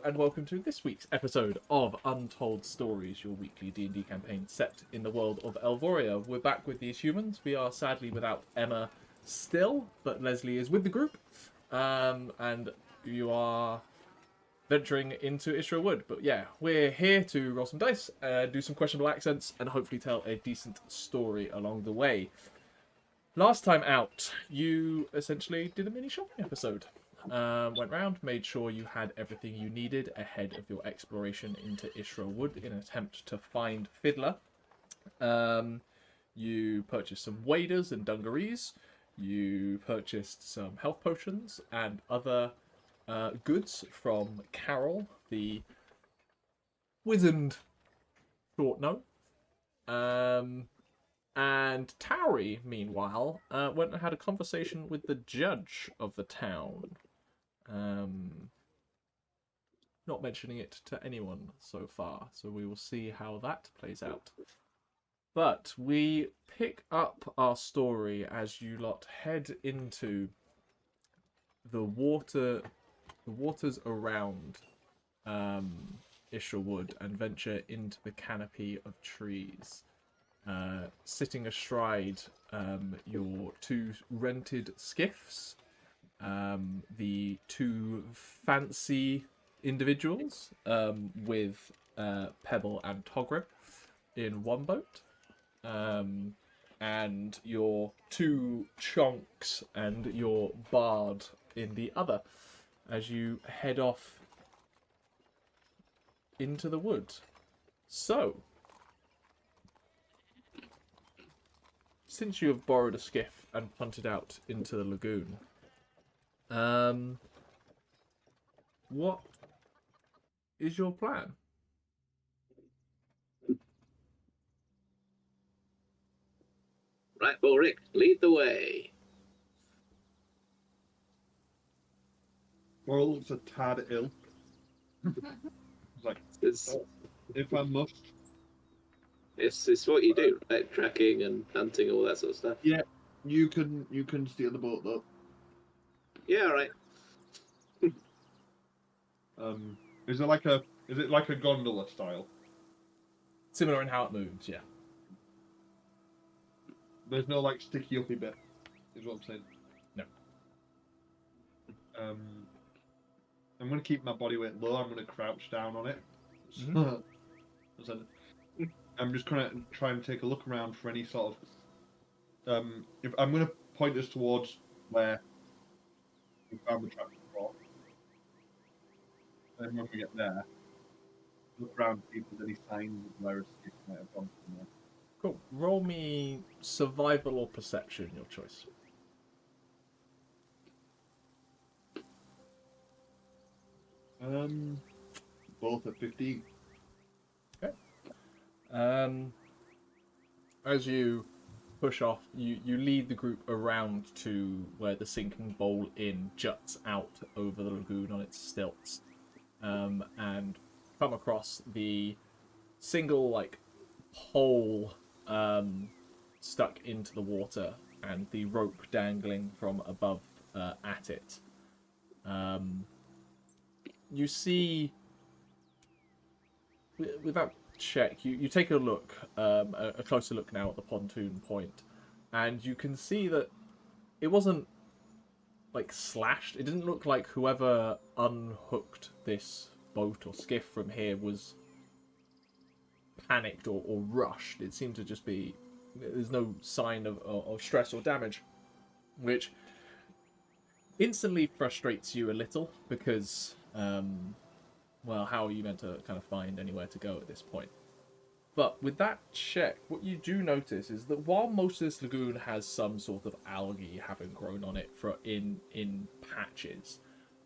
and welcome to this week's episode of Untold Stories, your weekly D&D campaign set in the world of Elvoria. We're back with these humans. We are sadly without Emma still, but Lesley is with the group, and you are venturing into Ysra Wood. But yeah, we're here to roll some dice, do some questionable accents, and hopefully tell a decent story along the way. Last time out, you essentially did a mini shopping episode. Went round, made sure you had everything you needed ahead of your exploration into Ysra Wood in an attempt to find Fiddler. You purchased some waders and dungarees. You purchased some health potions and other goods from Carol, the wizened short gnome. And Tauri, meanwhile, went and had a conversation with the judge of the town. Not mentioning it to anyone so far, so we will see how that plays out. But we pick up our story as you lot head into the waters around Ysra Wood and venture into the canopy of trees. Sitting astride your two rented skiffs, the two fancy individuals with Pebble and Togrim in one boat, and your two chonks and your bard in the other, as you head off into the wood. So, since you have borrowed a skiff and punted out into the lagoon, what is your plan? Right, Balrick, lead the way. Moral looks a tad ill. It's like, if I must. It's what you do, right? Tracking and hunting, all that sort of stuff. Yeah, you can steer the boat though. Yeah, all right. Is it like a gondola style? Similar in how it moves, yeah. There's no like sticky uppy bit, is what I'm saying. No. I'm gonna keep my body weight low. I'm gonna crouch down on it. Mm-hmm. I'm just gonna try and take a look around for any sort of. If I'm gonna point us towards where we found the trap before, and when we get there, look around see if there's any signs of where a skip might have gone from there. Cool. Roll me survival or perception, your choice. Both at 15. Okay. As you push off, you lead the group around to where the Sinking Bowl Inn juts out over the lagoon on its stilts, and come across the single like pole stuck into the water and the rope dangling from above at it. You see, with that check, you take a look, a closer look now at the pontoon point, and you can see that it wasn't like slashed. It didn't look like whoever unhooked this boat or skiff from here was panicked or rushed. It seemed to just be, there's no sign of stress or damage, which instantly frustrates you a little because well, how are you meant to kind of find anywhere to go at this point? But with that check, what you do notice is that while most of this lagoon has some sort of algae having grown on it in patches,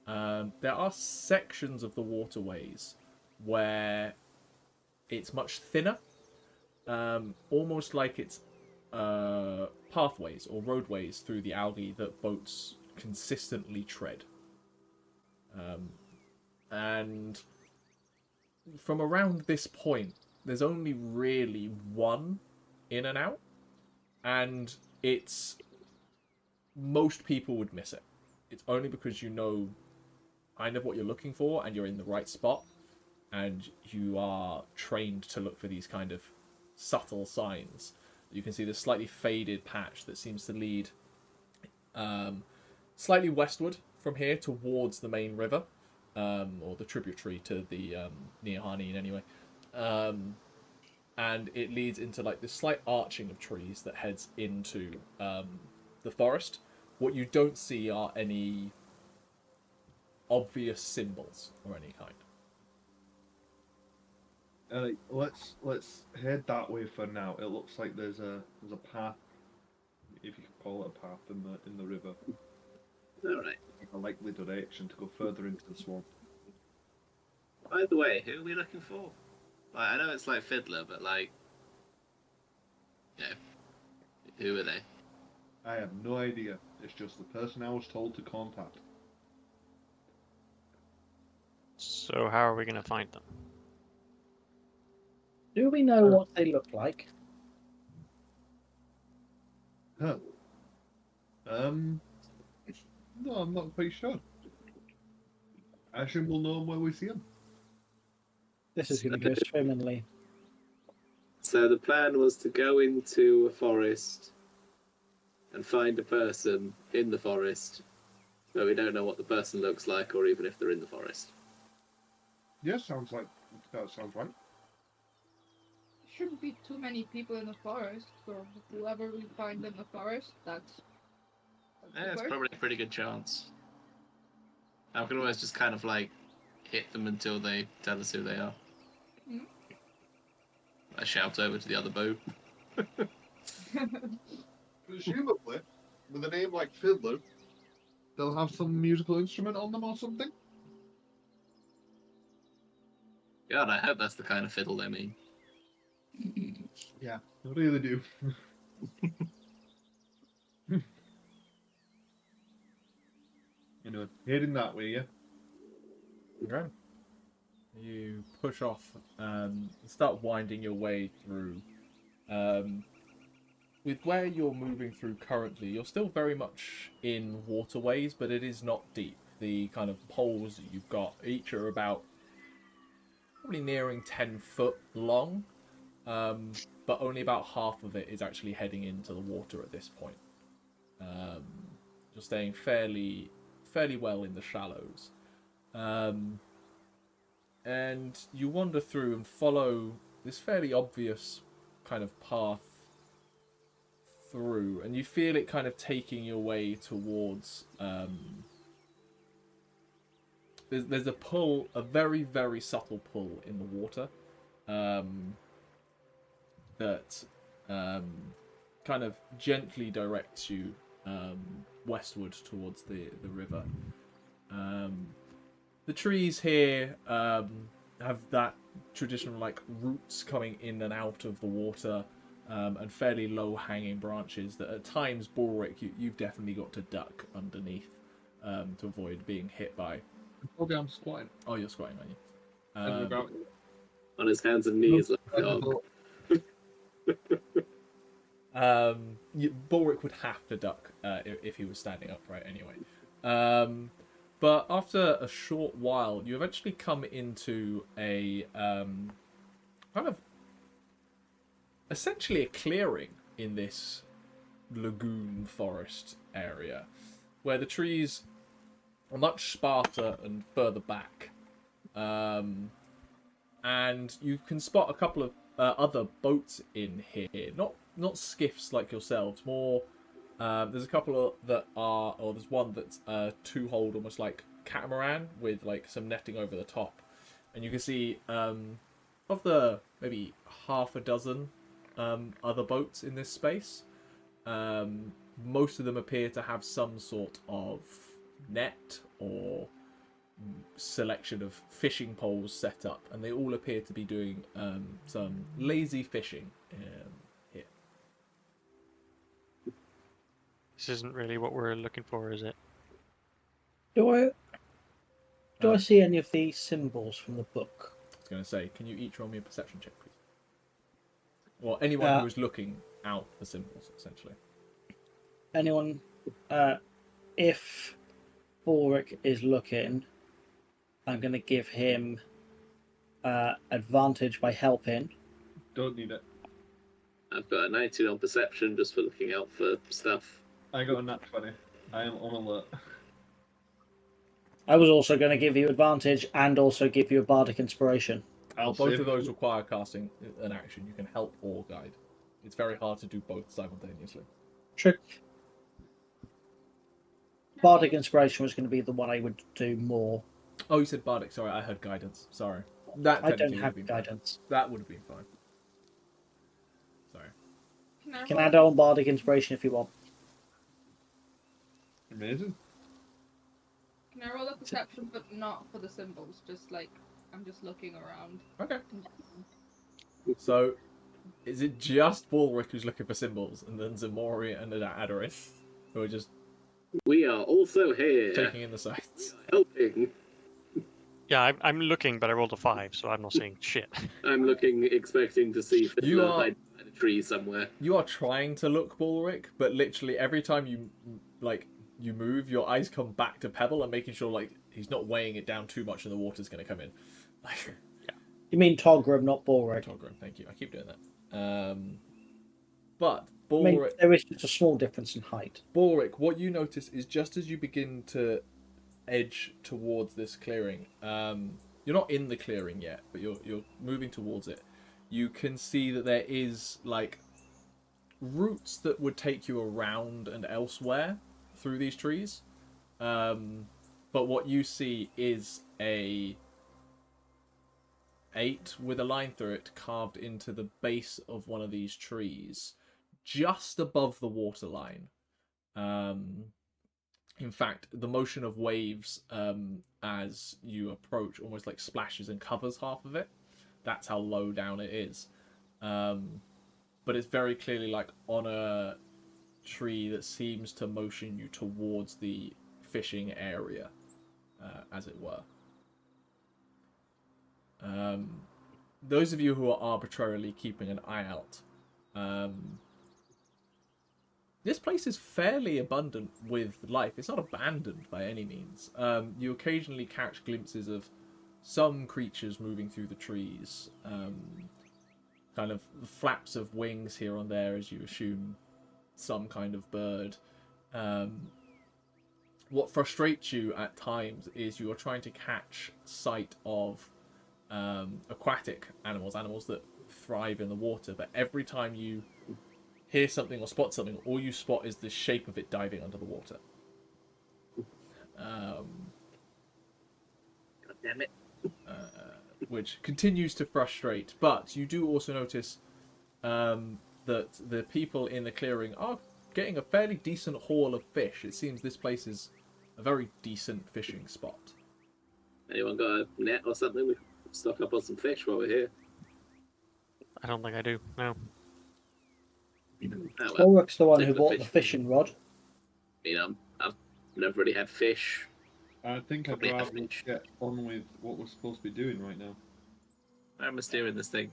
there are sections of the waterways where it's much thinner, almost like it's pathways or roadways through the algae that boats consistently tread. And from around this point, there's only really one in and out, and it's most people would miss it. It's only because you know kind of what you're looking for, and you're in the right spot, and you are trained to look for these kind of subtle signs. You can see the slightly faded patch that seems to lead slightly westward from here towards the main river, or the tributary to the near Harneen anyway. And it leads into like this slight arching of trees that heads into the forest. What you don't see are any obvious symbols or any kind. Let's head that way for now. It looks like there's a path, if you could call it a path, in the river. All right. A likely direction to go further into the swamp. By the way, who are we looking for? Like, I know it's like Fiddler, but like, you know, who are they? I have no idea. It's just the person I was told to contact. So how are we going to find them? Do we know what they look like? Huh. No, I'm not quite sure. I assume we'll know them when we see them. This is going to go swimmingly. So the plan was to go into a forest and find a person in the forest, but we don't know what the person looks like or even if they're in the forest. Yeah, sounds like that sounds right. Shouldn't be too many people in the forest, so whoever we find in the forest, that's Yeah, it's good. probably a pretty good chance. I can always just kind of like hit them until they tell us who they are. Mhm. I shout over to the other boat. Presumably, with a name like Fiddler, they'll have some musical instrument on them or something. God, I hope that's the kind of fiddle they mean. Yeah, I really do. Anyway, heading that way, yeah. Okay. You push off, start winding your way through. With where you're moving through currently, you're still very much in waterways, but it is not deep. The kind of poles that you've got, each are about probably nearing 10 foot long, but only about half of it is actually heading into the water at this point. You're staying fairly well in the shallows. And you wander through and follow this fairly obvious kind of path through, and you feel it kind of taking your way towards there's a pull, a very, very subtle pull in the water that kind of gently directs you westward towards the river. The trees here have that traditional like roots coming in and out of the water, and fairly low-hanging branches that at times, Balrick, you've definitely got to duck underneath to avoid being hit by. Probably I'm squatting. Oh, you're squatting, aren't you? And we're out. On his hands and knees like a dog. Balrick would have to duck if he was standing upright anyway. But after a short while, you eventually come into a kind of essentially a clearing in this lagoon forest area, where the trees are much sparser and further back. And you can spot a couple of other boats in here, not skiffs like yourselves, more there's a couple that are, or there's one that's two-hold, almost like catamaran with like some netting over the top, and you can see of the maybe half a dozen other boats in this space, most of them appear to have some sort of net or selection of fishing poles set up, and they all appear to be doing some lazy fishing here. This isn't really what we're looking for, is it? Do I see any of these symbols from the book? I was going to say, can you each roll me a perception check, please? Or anyone who is looking out for symbols, essentially. Anyone? If Balrick is looking, I'm going to give him advantage by helping. Don't need it. I've got a 19 on perception just for looking out for stuff. I got a nat 20. I am on alert. I was also going to give you advantage and also give you a bardic inspiration. I'll Both save of those require casting an action. You can help or guide. It's very hard to do both simultaneously. True. Bardic inspiration was going to be the one I would do more. Oh, you said bardic. Sorry, I heard guidance. Sorry. That I don't technically would have been fine. guidance. That would have been fine. Sorry. Can I Can roll- add on bardic inspiration if you want. Amazing. Can I roll a perception, but not for the symbols? Just like I'm just looking around. Okay. So, is it just Balrick who's looking for symbols, and then Ximori and Aderyn, who are just We are also here. taking in the sights? Helping. Yeah, I'm looking, but I rolled a 5, so I'm not seeing shit. I'm looking, expecting to see Fiddler You are- hide behind a tree somewhere. You are trying to look Balrick, but literally every time you move, your eyes come back to Pebble and making sure he's not weighing it down too much and the water's going to come in. Like, You mean Togrim, not Balrick. Togrim, thank you. I keep doing that. But I mean, Balrick, there is just a small difference in height. what you notice is just as you begin to edge towards this clearing, you're not in the clearing yet, but you're moving towards it. You can see that there is routes that would take you around and elsewhere through these trees. But what you see is a 8 with a line through it carved into the base of one of these trees, just above the waterline. In fact, the motion of waves as you approach almost splashes and covers half of it. That's how low down it is. But it's very clearly on a tree that seems to motion you towards the fishing area, as it were. Those of you who are arbitrarily keeping an eye out, this place is fairly abundant with life. It's not abandoned by any means. You occasionally catch glimpses of some creatures moving through the trees, kind of flaps of wings here and there as you assume some kind of bird. What frustrates you at times is you are trying to catch sight of aquatic animals that thrive in the water, but every time you hear something or spot something, all you spot is the shape of it diving under the water. God damn it. Which continues to frustrate, but you do also notice that the people in the clearing are getting a fairly decent haul of fish. It seems this place is a very decent fishing spot. Anyone got a net or something? We can stock up on some fish while we're here. I don't think I do, no. Oh, well. Balrick's the one Take who the bought the fish. fishing rod. I've never really had fish. I think I'd Probably rather average. get on with what we're supposed to be doing right now. How am I steering this thing?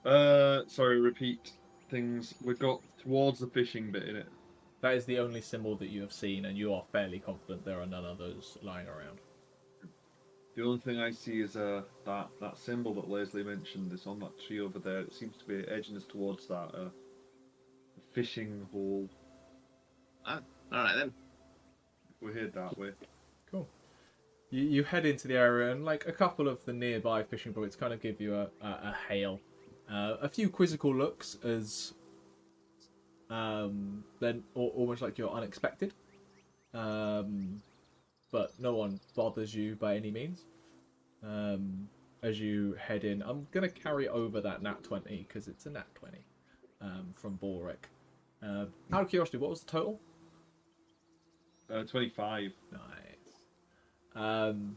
Sorry, repeat things. We've got towards the fishing bit in it. That is the only symbol that you have seen, and you are fairly confident there are none others lying around. The only thing I see is that symbol that Lesley mentioned is on that tree over there. It seems to be edging us towards that fishing hole. Alright then. We're headed that way. Cool. You head into the area, and a couple of the nearby fishing boats kind of give you a hail. A few quizzical looks as then almost like you're unexpected. But no one bothers you by any means. As you head in, I'm going to carry over that nat 20 because it's a nat 20 from Balrick. Out of curiosity, what was the total? 25. Nice. And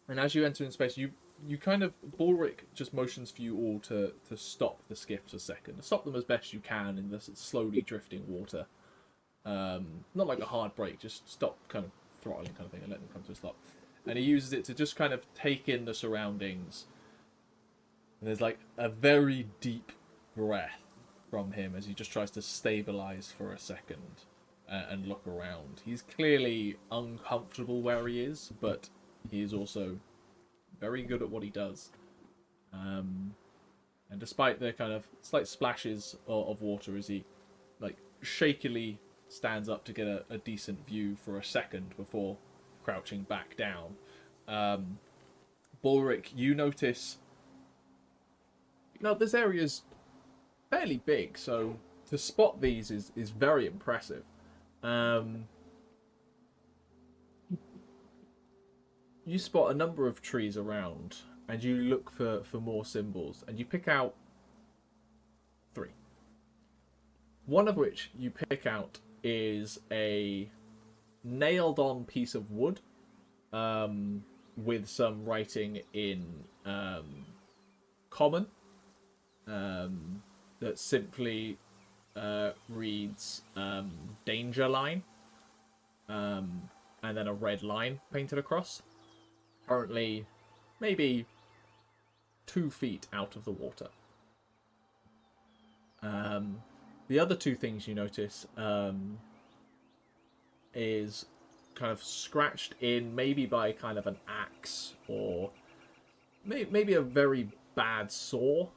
as you enter in space, you kind of, Balrick just motions for you all to stop the skiffs a second. Stop them as best you can in this slowly drifting water. Not like a hard brake, just stop, kind of throttling kind of thing, and let them come to a stop. And he uses it to just kind of take in the surroundings. And there's a very deep breath from him as he just tries to stabilize for a second and look around. He's clearly uncomfortable where he is, but he is also very good at what he does. And despite the kind of slight splashes of water as he like shakily stands up to get a decent view for a second before crouching back down, Balrick, you notice, this area's fairly big, so to spot these is very impressive. You spot a number of trees around, and you look for more symbols, and you pick out 3. One of which you pick out is a nailed-on piece of wood with some writing in common that simply reads danger line, and then a red line painted across. Currently, maybe 2 feet out of the water. The other 2 things you notice is kind of scratched in, maybe by kind of an axe or maybe a very bad saw.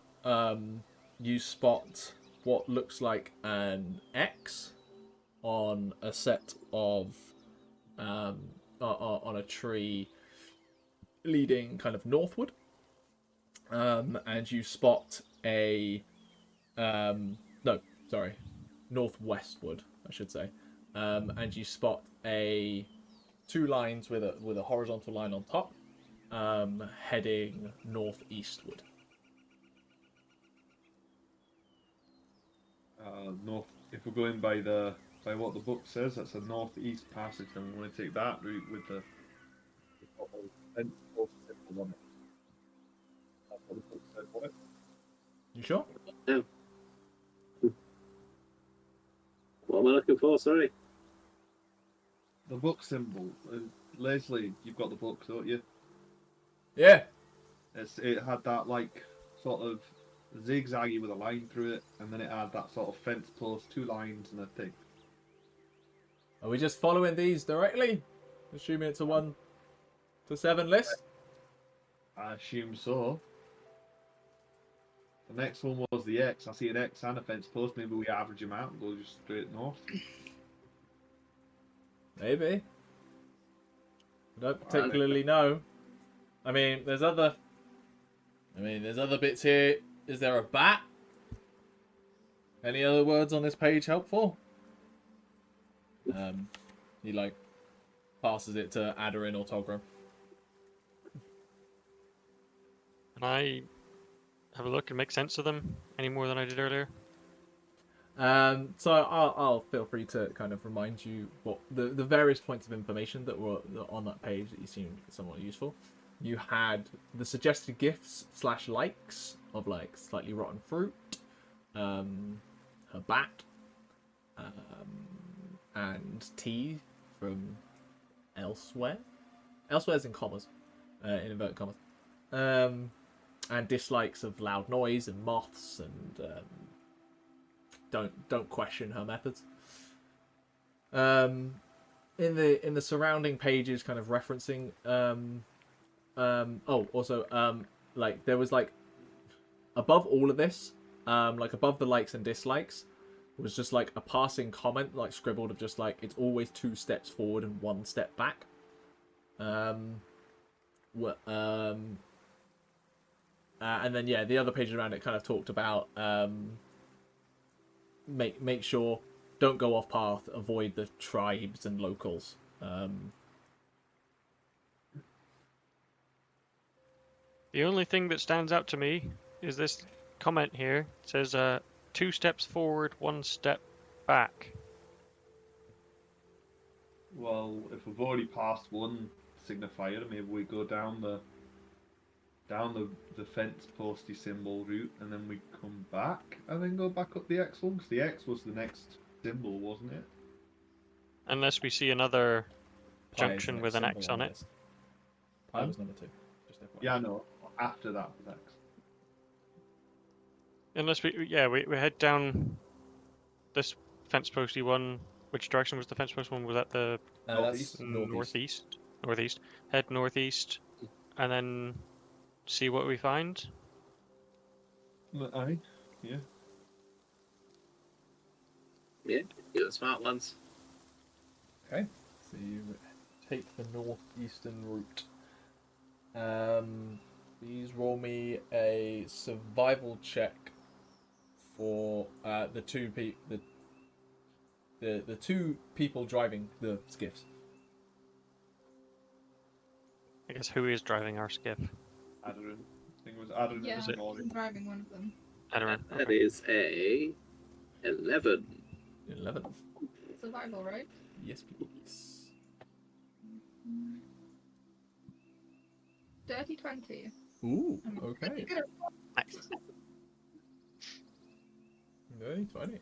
You spot what looks like an X on a set of on a tree leading kind of northward, and you spot a northwestward, I should say, and you spot 2 lines with a horizontal line on top, heading northeastward. North. If we're going by what the book says, that's a northeast passage. Then we want to take that route with the fence post symbol on it. That's what the book said, wasn't it? You sure? Yeah. What am I looking for? Sorry. The book symbol. Lesley, you've got the book, don't you? Yeah. It had that like sort of zigzaggy with a line through it, and then it had that sort of fence post, 2 lines and a thing. Are we just following these directly? Assuming it's a 1 to 7 list? I assume so. The next one was the X. I see an X and a fence post. Maybe we average them out and go just straight north. Maybe. I don't particularly know. I mean, there's other bits here. Is there a bat? Any other words on this page helpful? He like passes it to Aderyn or Togrim. Can I have a look and make sense of them any more than I did earlier? So I'll feel free to kind of remind you what the various points of information that were on that page that you seemed somewhat useful. You had the suggested gifts / likes of like slightly rotten fruit, her bat, and tea from elsewhere. Elsewhere's in commas, in inverted commas. And dislikes of loud noise and moths, and don't question her methods. In the surrounding pages, kind of referencing. Like there was like above all of this, like above the likes and dislikes, was just like a passing comment, like scribbled of just like it's always 2 steps forward and 1 step back. And then yeah, the other pages around it kind of talked about make sure don't go off path, avoid the tribes and locals. The only thing that stands out to me is this comment here. It says 2 steps forward, 1 step back. Well, if we've already passed one signifier, maybe we go down the fence posty symbol route, and then we come back and then go back up the X one, because the X was the next symbol, wasn't it? Unless we see another Pi is junction the with next an X symbol on the it. list. Pi was number 2. Just FYI. Yeah, no. After that was X. Unless we head down this fence posty one. Which direction was the fence post one? Was that the That's northeast. northeast? Northeast. Head northeast, and then see what we find. Aye, yeah. Yeah, you're the smart ones. Okay, so you take the northeastern route. Please roll me a survival check for the two people driving the skiffs. I guess who is driving our skiff? Aderyn. I think it was Aderyn Yeah, and Ximori. I'm driving one of them. Aderyn. That Okay. is a 11. 11. Survival, right? Yes, please. Dirty 20. Ooh, I'm okay. pretty good at Nice. Very funny.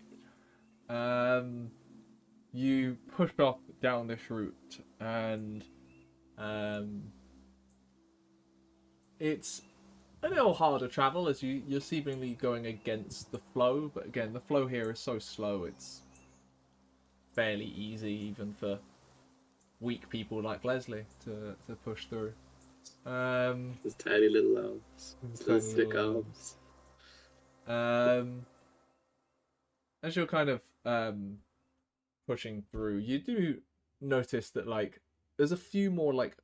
You push off down this route, and it's a little harder travel as you're seemingly going against the flow. But again, the flow here is so slow; it's fairly easy even for weak people like Lesley to push through. His tiny little arms. His little Tiny thick little arms. As you're kind of pushing through, you do notice that like there's a few more like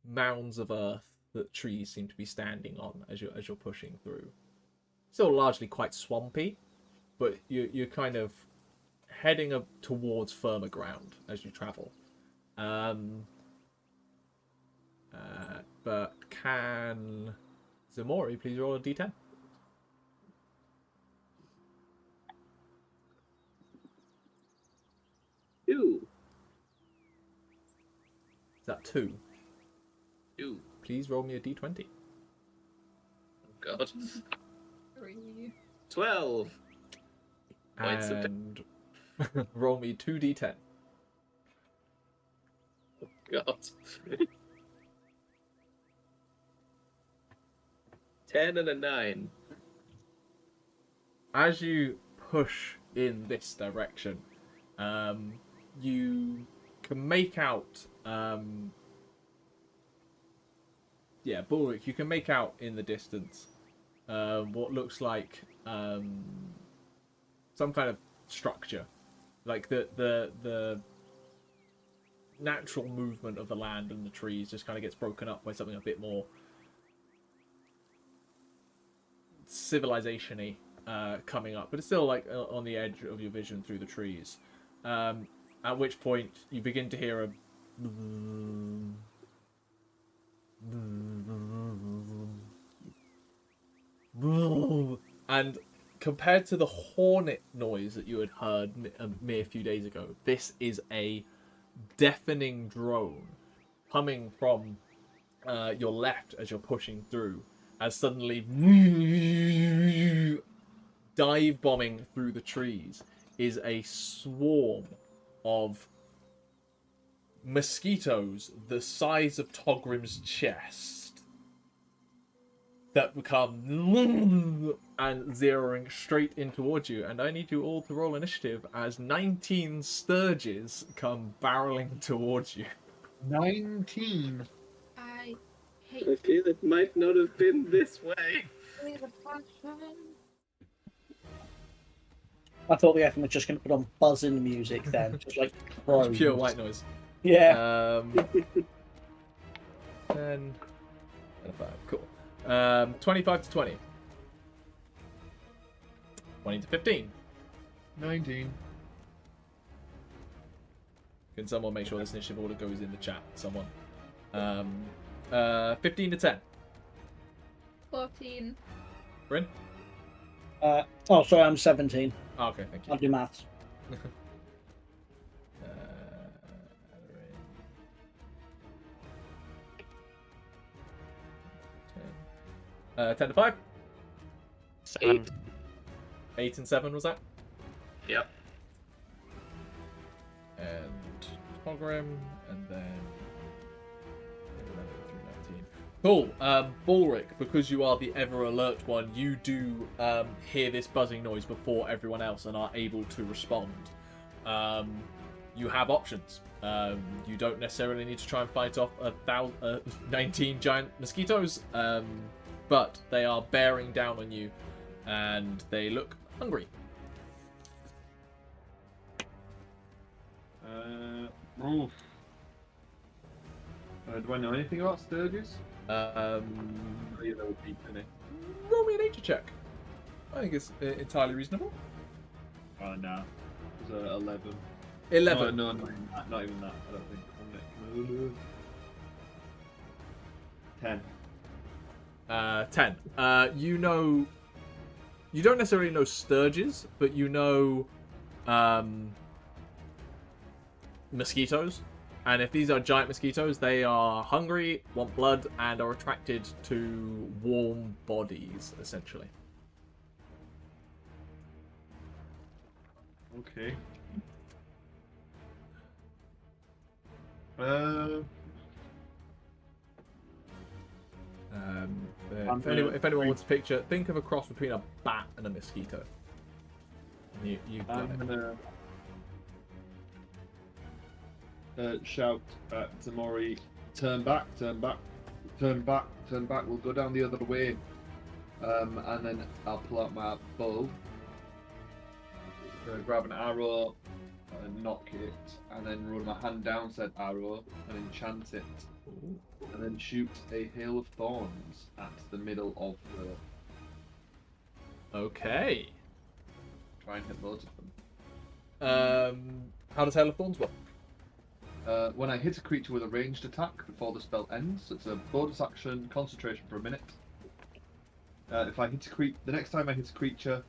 mounds of earth that trees seem to be standing on as you're pushing through. Still largely quite swampy, but you're kind of heading up towards firmer ground as you travel. But can Ximori please roll a d10? Ew. Is that 2? Ew. Please roll me a d20. Oh, God. 3. 12. Points of And roll me 2d10. God. 10 and a 9. As you push in this direction, you can make out, Balrick, you can make out in the distance what looks like some kind of structure, like the natural movement of the land and the trees just kind of gets broken up by something a bit more civilization-y coming up, but it's still like on the edge of your vision through the trees. At which point you begin to hear a and compared to the hornet noise that you had heard a mere few days ago, this is a deafening drone coming from your left as you're pushing through, as suddenly dive bombing through the trees is a swarm of mosquitoes the size of Togrim's chest that become and zeroing straight in towards you. And I need you all to roll initiative as 19 sturges come barreling towards you. 19. I hate I feel it might not have been this way. the passion. I thought the FM was just going to put on buzzing music then, just like It's pure white noise. Yeah. 10 and a 5. Cool. 25 to 20. 20 to 15. 19. Can someone make sure this initiative order goes in the chat? Someone. 15 to 10. 14. Bryn? Oh, sorry, I'm 17. Oh, okay, thank you. I'll do maths. Aderyn. 10 to 5. 7. 8 and 7 was that? Yep. And Togrim, and then 11 through 19. Cool. Balrick, because you are the ever alert one, you do hear this buzzing noise before everyone else and are able to respond. you have options. You don't necessarily need to try and fight off 19 giant mosquitoes, but they are bearing down on you, and they look hungry. Oof. Do I know anything about sturges? You know, deep in it. Roll me a nature check. I think it's entirely reasonable. Oh, no. It was 11. 11. No, not even that. I don't think. 10. 10. You know... You don't necessarily know sturges, but you know... mosquitoes. And if these are giant mosquitoes, they are hungry, want blood, and are attracted to warm bodies, essentially. Okay. If anyone wants a picture, think of a cross between a bat and a mosquito. And you got I'm it. gonna shout at Ximori, turn back, turn back, turn back, turn back, we'll go down the other way. And then I'll pull out my bow, grab an arrow, knock it, and then roll my hand down said arrow, and enchant it. And then shoot a hail of thorns at the middle of the... Okay. Try and hit loads of them. How does Hail of Thorns work? When I hit a creature with a ranged attack before the spell ends, it's a bonus action, concentration for a minute. If I hit the next time I hit a creature,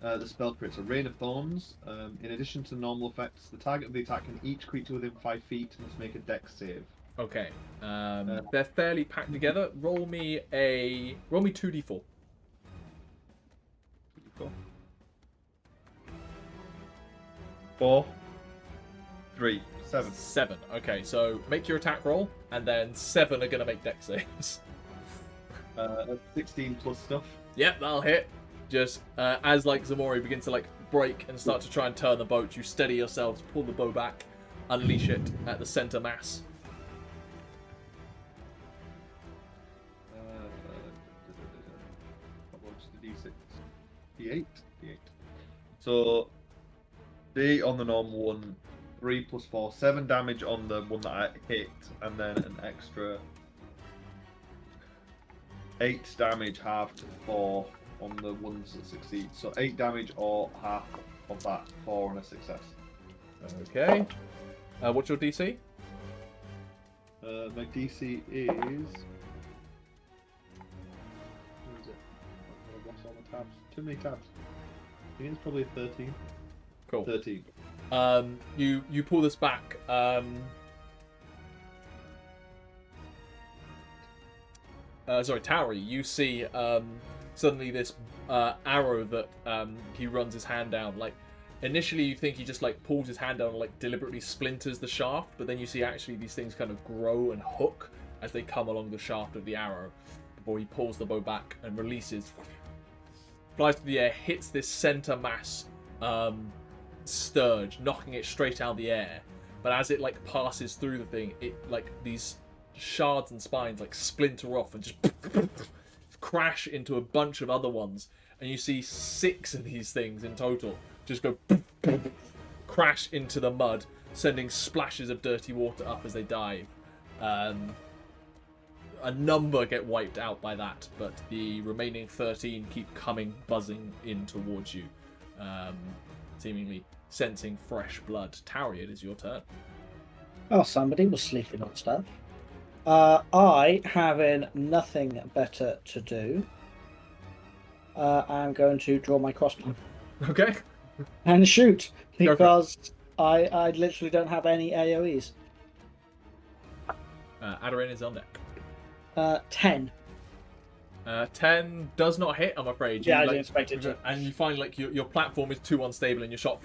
the spell creates a rain of thorns. In addition to normal effects, the target of the attack and each creature within 5 feet must make a dex save. Okay. They're fairly packed together. Roll me 2d4. 4, 3, 7. 7. Okay, so make your attack roll, and then 7 are going to make dex saves. 16 plus stuff. Yep, that'll hit. Just as Ximori begins to break and start to try and turn the boat, you steady yourselves, pull the bow back, unleash it at the center mass. What's the D6? D8? D8. So, D on the normal one, 3 plus 4, 7 damage on the one that I hit, and then an extra 8 damage halved to 4 on the ones that succeed. So 8 damage or half of that, 4 on a success. Okay. What's your DC? My DC is... Where is it? I've lost all my tabs. Too many tabs. I think it's probably 13. Cool. 13. You pull this back. Sorry, Tauri. You see suddenly this arrow that he runs his hand down. Initially you think he just pulls his hand down and deliberately splinters the shaft, but then you see actually these things kind of grow and hook as they come along the shaft of the arrow before he pulls the bow back and releases. Flies through the air, hits this center mass sturge, knocking it straight out of the air. But as it passes through the thing, it these shards and spines splinter off and just crash into a bunch of other ones, and you see 6 of these things in total just go crash into the mud, sending splashes of dirty water up as they dive. A number get wiped out by that, but the remaining 13 keep coming buzzing in towards you, seemingly sensing fresh blood. Tauri, it is your turn. Oh, somebody was sleeping on stuff. I, having nothing better to do, I'm going to draw my crossbow Okay. and shoot, Go for it. because I literally don't have any AoEs. Aderyn is on deck. 10. 10 does not hit, I'm afraid. Yeah, I didn't expect it to. And you find your platform is too unstable and your shot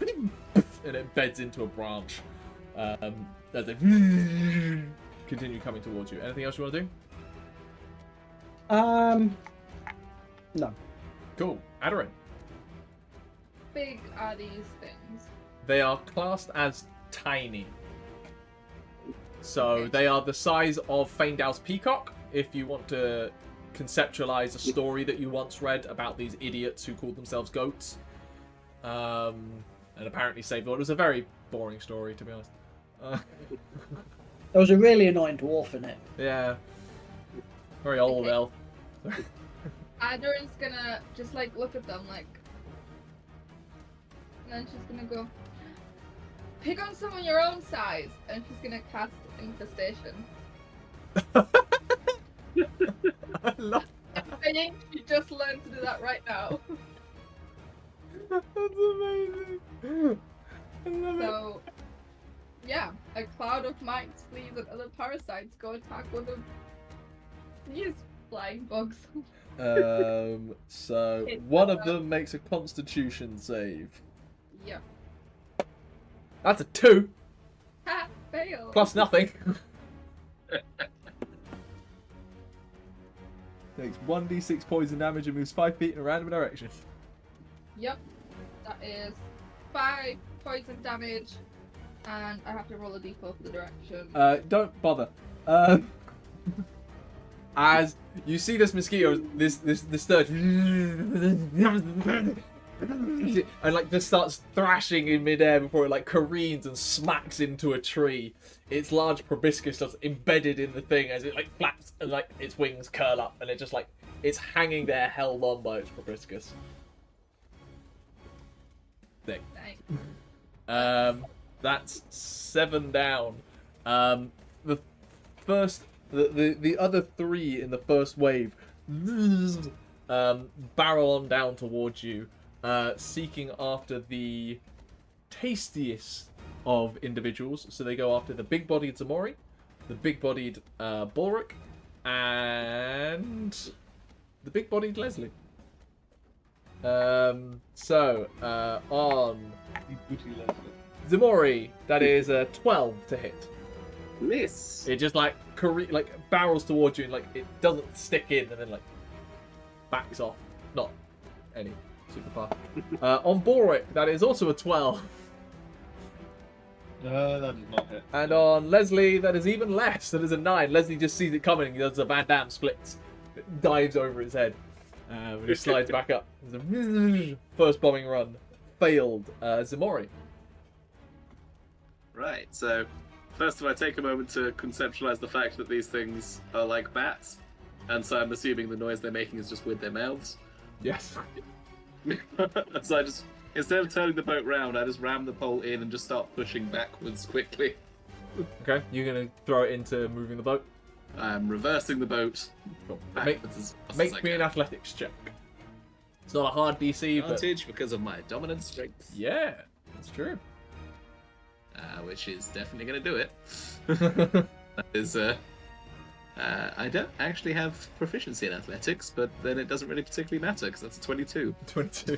and it beds into a branch. As they continue coming towards you. Anything else you want to do? No. Cool. Aderyn. Big are these things? They are classed as tiny. So they are the size of Feindal's peacock. If you want to conceptualize a story that you once read about these idiots who called themselves goats, and apparently saved the world. It was a very boring story, to be honest. There was a really annoying dwarf in it. Yeah, very old Okay. elf. Aderyn's gonna just like look at them like, and then she's gonna go, pick on someone your own size, and she's gonna cast infestation. I love I think she just learned to do that right now. That's amazing. I love it. So, yeah, a cloud of mites, fleas, and other parasites go attack one of these flying bugs. So one of them makes a Constitution save. Yep. That's a 2 Ha! Fail! plus nothing. Takes 1d6 poison damage and moves 5 feet in a random direction. Yep. That is 5 poison damage, and I have to roll a d4 for the direction. Don't bother. As you see this mosquito, this sturge, and like just starts thrashing in midair before it like careens and smacks into a tree. Its large proboscis just embedded in the thing as it like flaps and like its wings curl up, and it just like it's hanging there held on by its proboscis. Thing. Nice. That's 7 down. The other 3 in the first wave barrel on down towards you, seeking after the tastiest of individuals. So they go after the big-bodied Ximori, the big-bodied Balrick, and the big-bodied Lesley. On Booty Lesley. Ximori, that is a 12 to hit. Miss. It just like barrels towards you and like it doesn't stick in and then like backs off. Not any super far. On Balrick, that is also a 12. That does not hit. And on Lesley, that is even less. That is a 9. Lesley just sees it coming and does a Van Damme splits. It dives over his head. And he slides back up. First bombing run. Failed. Ximori. Right, so first of all, I take a moment to conceptualize the fact that these things are like bats, and so I'm assuming the noise they're making is just with their mouths. Yes. So I just, instead of turning the boat round, I just ram the pole in and just start pushing backwards quickly. Okay, you're going to throw it into moving the boat. I'm reversing the boat Cool. backwards as fast as I Make me can. an athletics check. It's not a hard DC, but Advantage because of my dominant strength, yeah, that's true. which is definitely going to do it. That is, I don't actually have proficiency in athletics, but then it doesn't really particularly matter because that's a 22. 22.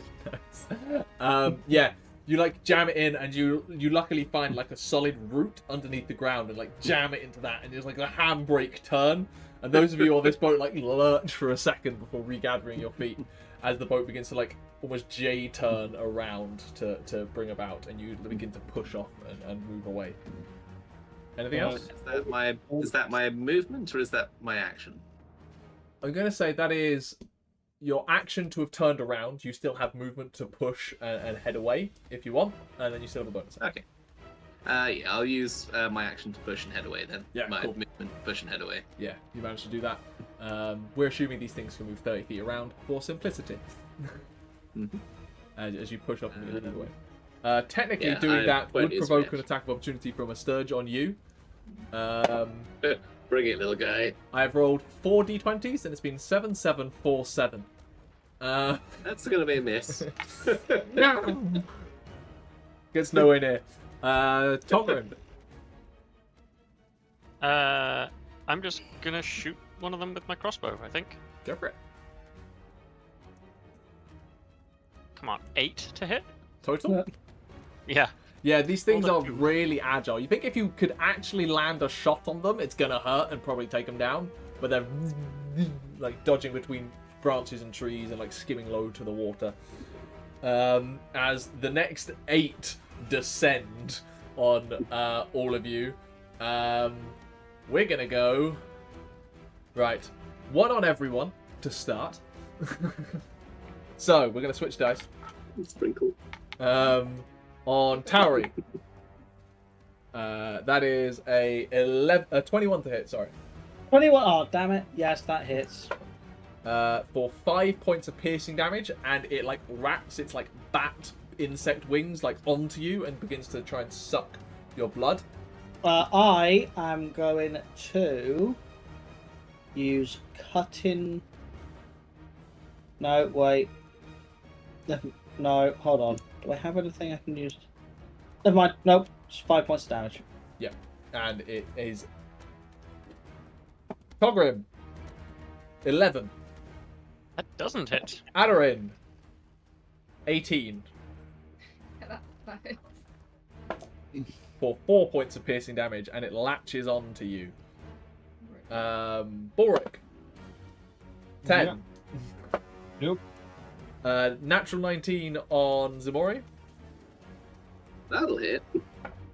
Nice. Yeah, you like jam it in, and you luckily find like a solid root underneath the ground, and like jam it into that, and there's like a handbrake turn. And those of you on this boat like lurch for a second before regathering your feet, as the boat begins to like almost J-turn around to bring about, and you begin to push off and move away. Anything else? Is that my movement or is that my action? I'm going to say that is your action to have turned around. You still have movement to push and head away if you want, and then you still have a bonus. Okay. Yeah, I'll use my action to push and head away then. Yeah, my cool. movement to push and head away. Yeah, you managed to do that. We're assuming these things can move 30 feet around for simplicity. Mhm. As you push up and head away. Technically, Yeah, doing that would 20 is provoke weird. an attack of opportunity from a Sturge on you. Bring it, little guy. I've rolled 4 d20s, and it's been 7, 7, 4, 7. That's gonna be a miss. Gets nowhere near. Togrim. I'm just gonna shoot one of them with my crossbow, I think. Go for it. Come on, 8 to hit? Total? Yeah. Yeah, these things Roll are that two. really agile. You think if you could actually land a shot on them, it's gonna hurt and probably take them down. But they're like dodging between branches and trees and like skimming low to the water. As the next 8 descend on all of you. We're gonna go right. One on everyone to start. So we're gonna switch dice. Sprinkle. On Tauri. That is a 21 to hit. Sorry. 21. Oh, damn it. Yes, that hits. For 5 points of piercing damage, and it like wraps its like bat insect wings like onto you and begins to try and suck your blood. I am going to use cutting. No, wait. No, hold on. Do I have anything I can use? Never mind. Nope. It's 5 points of damage. Yeah, and it is Togrim. 11. That doesn't hit. Aderyn. 18. Yeah, that hits. For 4 points of piercing damage, and it latches on to you. Balrick. 10. Nope. Natural 19 on Ximori. That'll hit.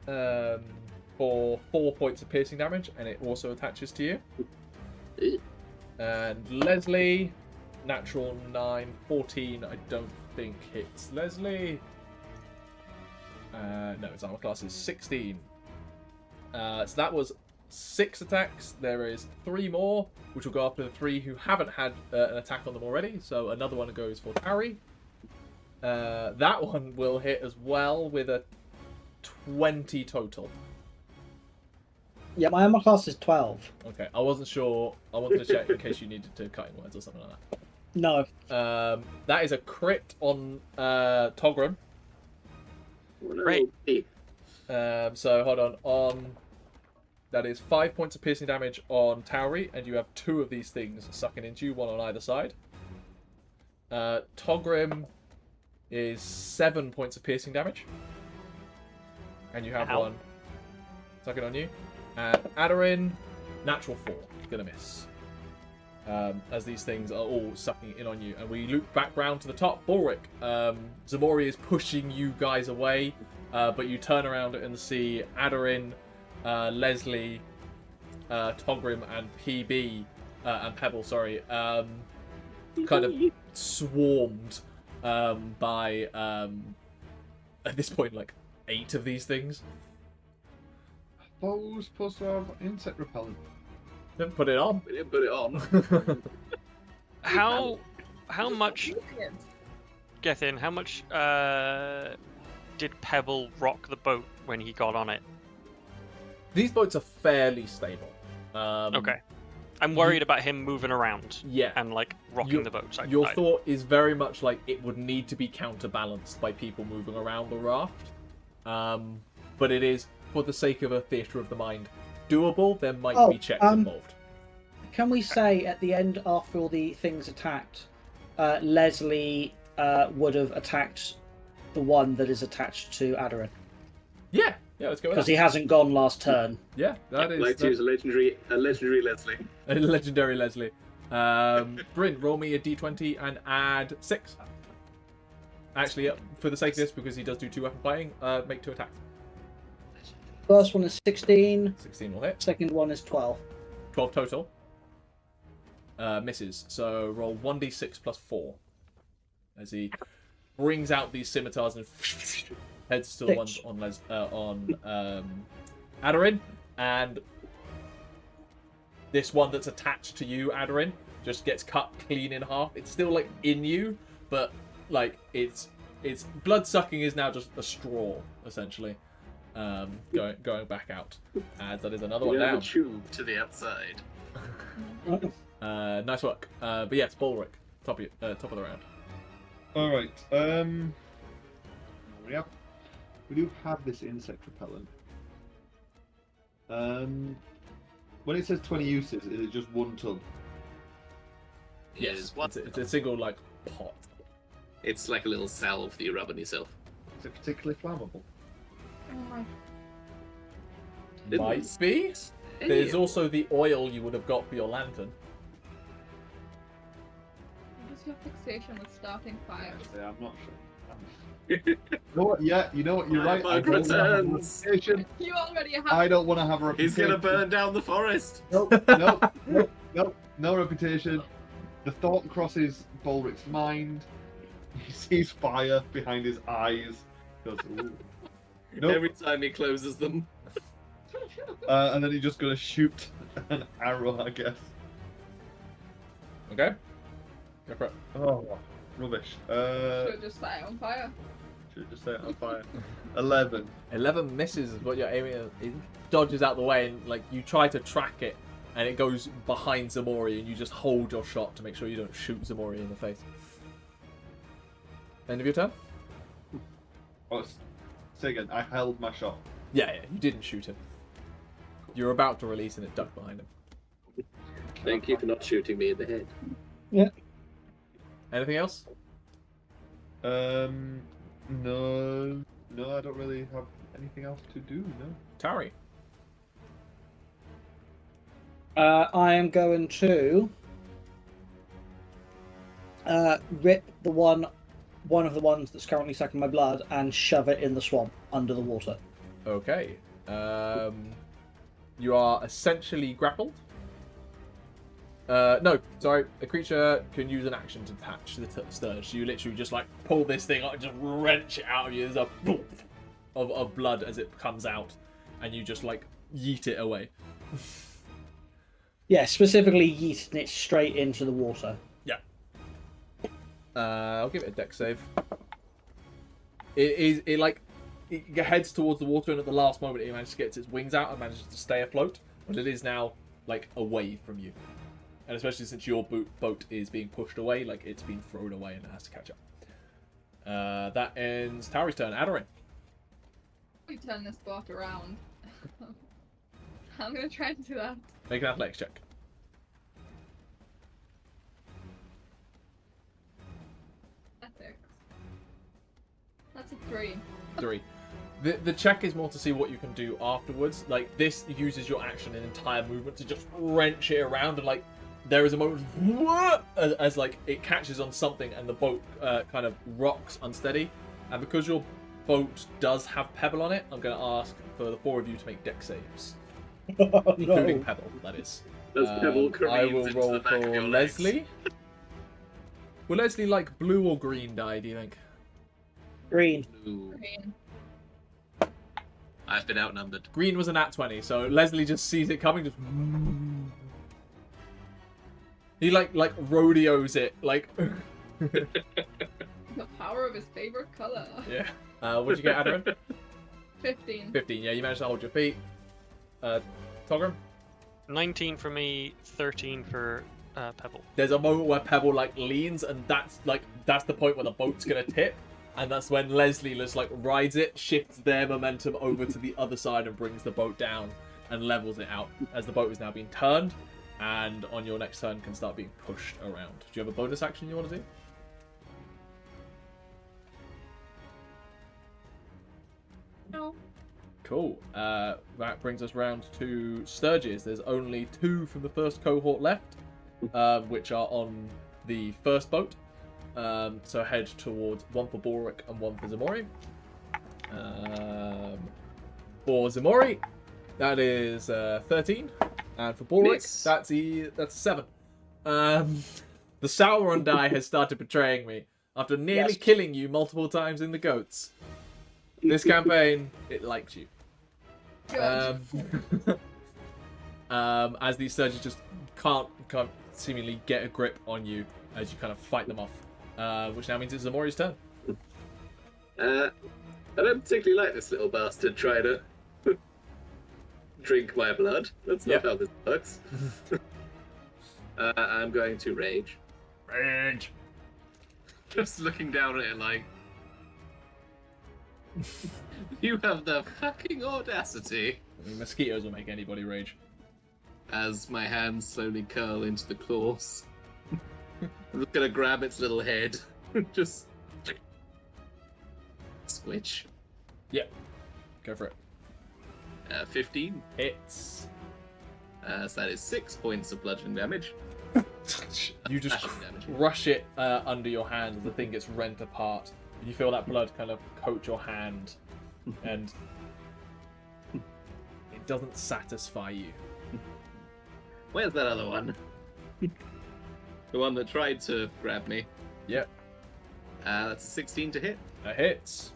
For 4 points of piercing damage, and it also attaches to you. And Lesley, natural 9, 14. I don't think hits Lesley. No, its armor class is 16. So that was 6 attacks. There is 3 more, which will go after the 3 who haven't had an attack on them already. So another one goes for Tauri. That one will hit as well with a 20 total. Yeah, my armor class is 12. Okay, I wasn't sure. I wanted to check in case you needed to cutting words or something like that. No. That is a crit on Togrim. Oh, no. Great. So hold on. That is 5 points of piercing damage on Tauri, and you have 2 of these things sucking into you, one on either side. Togrim is 7 points of piercing damage, and you have Ow. 1 sucking on you. And Aderyn, natural 4, gonna miss. As these things are all sucking in on you. And we loop back round to the top. Balrick, Ximori is pushing you guys away, but you turn around and see Aderyn, Lesley, Togrim, and PB, and Pebble, sorry, kind of swarmed by, at this point, like 8 of these things. I thought we were supposed to have insect repellent. Then put it on. We didn't put it on. How much, Gethin, how much did Pebble rock the boat when he got on it? These boats are fairly stable. Okay. I'm worried about him moving around Yeah. and like rocking the boat side to Your side. thought is very much like it would need to be counterbalanced by people moving around the raft. But it is, for the sake of a theatre of the mind, doable. There might be checks involved. Can we say at the end, after all the things attacked, Lesley would have attacked the one that is attached to Aderyn? Yeah, let's go with Because that. he hasn't gone last turn. Yeah, that is I'd like to use a legendary Lesley. a legendary Lesley. Bryn, roll me a d20 and add 6. Actually, for the sake of this, because he does do 2 weapon fighting, make 2 attacks. First one is 16. 16 will hit. Second one is 12. 12 total. Misses. So roll 1d6 plus 4. As he brings out these scimitars and heads to the ones on Aderyn. And this one that's attached to you, Aderyn, just gets cut clean in half. It's still like in you, but like it's blood sucking is now just a straw, essentially. Going back out. As that is another one You have down. a tube to the outside. Nice work. But yes, Balrick, top of the round. All right. We do have this insect repellent. When it says 20 uses, is it just 1 ton? Yes, it's a single like pot. It's like a little salve that you rub on yourself. Is it particularly flammable? Might be. There's also the oil you would have got for your lantern. What's your fixation with starting fires? Yeah, I'm not sure. You know what? Yeah, you know what? You're right. I Firebug don't wanna have a returns. reputation. You already have. I don't want to have a He's reputation. gonna burn down the forest. Nope, no reputation. The thought crosses Balrick's mind. He sees fire behind his eyes. He goes, ooh. Nope. Every time he closes them. And then he's just gonna shoot an arrow, I guess. Okay. Go for it. Oh, rubbish. Should have just set it on fire. Should just set it on fire. 11. 11 misses is what you're aiming at. It dodges out the way, and like you try to track it, and it goes behind Ximori, and you just hold your shot to make sure you don't shoot Ximori in the face. End of your turn? Oh, say again. I held my shot. Yeah, you didn't shoot him. You're about to release, and it ducked behind him. Thank you for not shooting me in the head. Anything else? No, I don't really have anything else to do. No. Tauri. I am going to rip the one of the ones that's currently sucking my blood and shove it in the swamp under the water. Okay. You are essentially grappled. No, sorry. A creature can use an action to attach the sturge. So you literally just like pull this thing up and just wrench it out of you. There's a boom of blood as it comes out, and you just like yeet it away. Yeah, specifically yeeting it straight into the water. Yeah. I'll give it a dex save. It heads towards the water, and at the last moment it manages to get its wings out and manages to stay afloat, but it is now like away from you. And especially since your boat is being pushed away, like it's been thrown away and it has to catch up. That ends Tauri's turn. Aderyn. We turn this boat around. I'm gonna try and do that. Make an athletics check. Ethics. That's a 3. 3. The check is more to see what you can do afterwards. Like, this uses your action and entire movement to just wrench it around, and like there is a moment as like it catches on something and the boat kind of rocks unsteady. And because your boat does have pebble on it, I'm going to ask for the 4 of you to make dex saves, including pebble. That is. As pebble I careens will into roll the back of for your legs. Lesley. Will Lesley like blue or green die? Do you think? Green. Ooh, Green. I've been outnumbered. Green was a nat 20, so Lesley just sees it coming, just he like rodeos it like. The power of his favorite color. Yeah. What'd you get, Aderyn? 15. 15. Yeah, you managed to hold your feet. Togrim? 19 for me, 13 for Pebble. There's a moment where Pebble like leans, and that's the point where the boat's gonna tip, and that's when Lesley just like rides it, shifts their momentum over to the other side, and brings the boat down and levels it out as the boat is now being turned, and on your next turn can start being pushed around. Do you have a bonus action you want to do? No. Cool. That brings us round to Sturges. There's only 2 from the first cohort left, which are on the first boat. So head towards one for Balrick and one for Ximori. For Ximori, that is 13, and for Balrick, Miss. that's a 7. The Sauron die has started betraying me after nearly Yes. killing you multiple times in the goats. This campaign, it likes you. Good. As these surges just can't seemingly get a grip on you as you kind of fight them off, which now means it's Ximori's turn. I don't particularly like this little bastard trying to drink my blood. That's not Yep. how this works. I'm going to rage. Rage. Just looking down at it like... You have the fucking audacity. I mean, mosquitoes will make anybody rage. As my hands slowly curl into the claws. I'm just gonna grab its little head. Just... Squitch. Yep. Go for it. 15. Hits. So that is 6 points of bludgeoning damage. You just Slashing damage. crush it under your hand as the thing gets rent apart. You feel that blood kind of coat your hand, and it doesn't satisfy you. Where's that other one? The one that tried to grab me. Yep. That's a 16 to hit. That hits.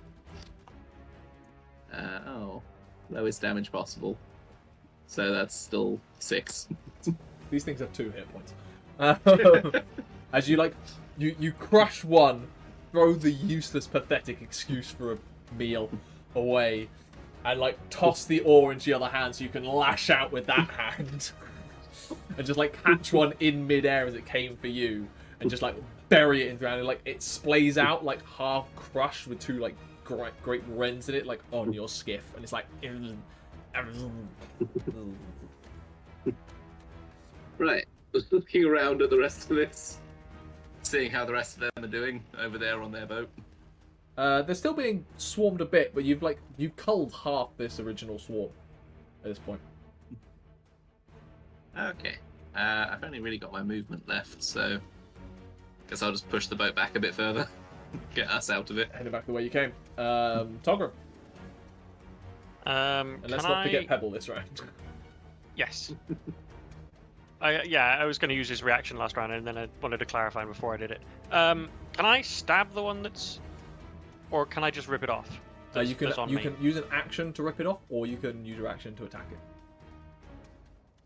Lowest damage possible. So that's still 6. These things have 2 hit points. As you you crush one, throw the useless, pathetic excuse for a meal away, and toss the ore into your other hand so you can lash out with that hand, and just catch one in midair as it came for you, and just bury it in the ground, and it splays out half crushed with 2 great rends in it on your skiff, and it's Right. Looking around at the rest of this, seeing how the rest of them are doing over there on their boat. They're still being swarmed a bit, but you've culled half this original swarm at this point. Okay. I've only really got my movement left, so guess I'll just push the boat back a bit further. Get us out of it. Heading back the way you came. Togrim. And let's not forget Pebble this round. Yes. I was going to use his reaction last round, and then I wanted to clarify before I did it. Can I stab the one that's... Or can I just rip it off? You can use an action to rip it off, or you can use your action to attack it.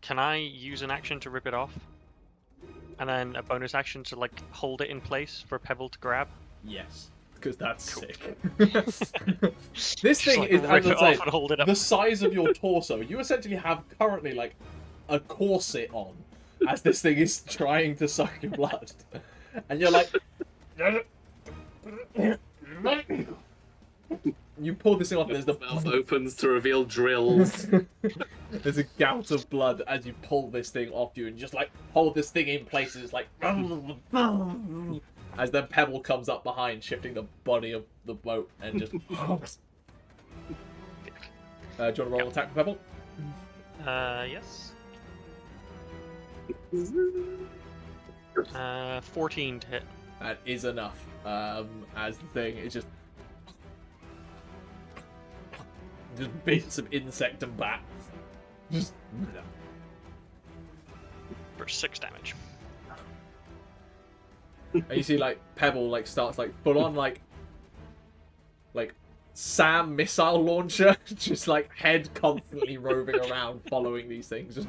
Can I use an action to rip it off? And then a bonus action to hold it in place for Pebble to grab? Yes, because that's Cool. sick. This thing is, as I say, hold it up. the size of your torso. You essentially have currently a corset on, as this thing is trying to suck your blood, and you're you pull this thing off. There's the mouth opens to reveal drills. There's a gout of blood as you pull this thing off you, and just hold this thing in place. And it's as then Pebble comes up behind, shifting the body of the boat, and just. Do you want to roll attack for Pebble? Yes. 14 to hit. That is enough. As the thing is just bits of insect and bat. Just For 6 damage. and you see Pebble starts full on Sam missile launcher, just head constantly roving around, following these things, just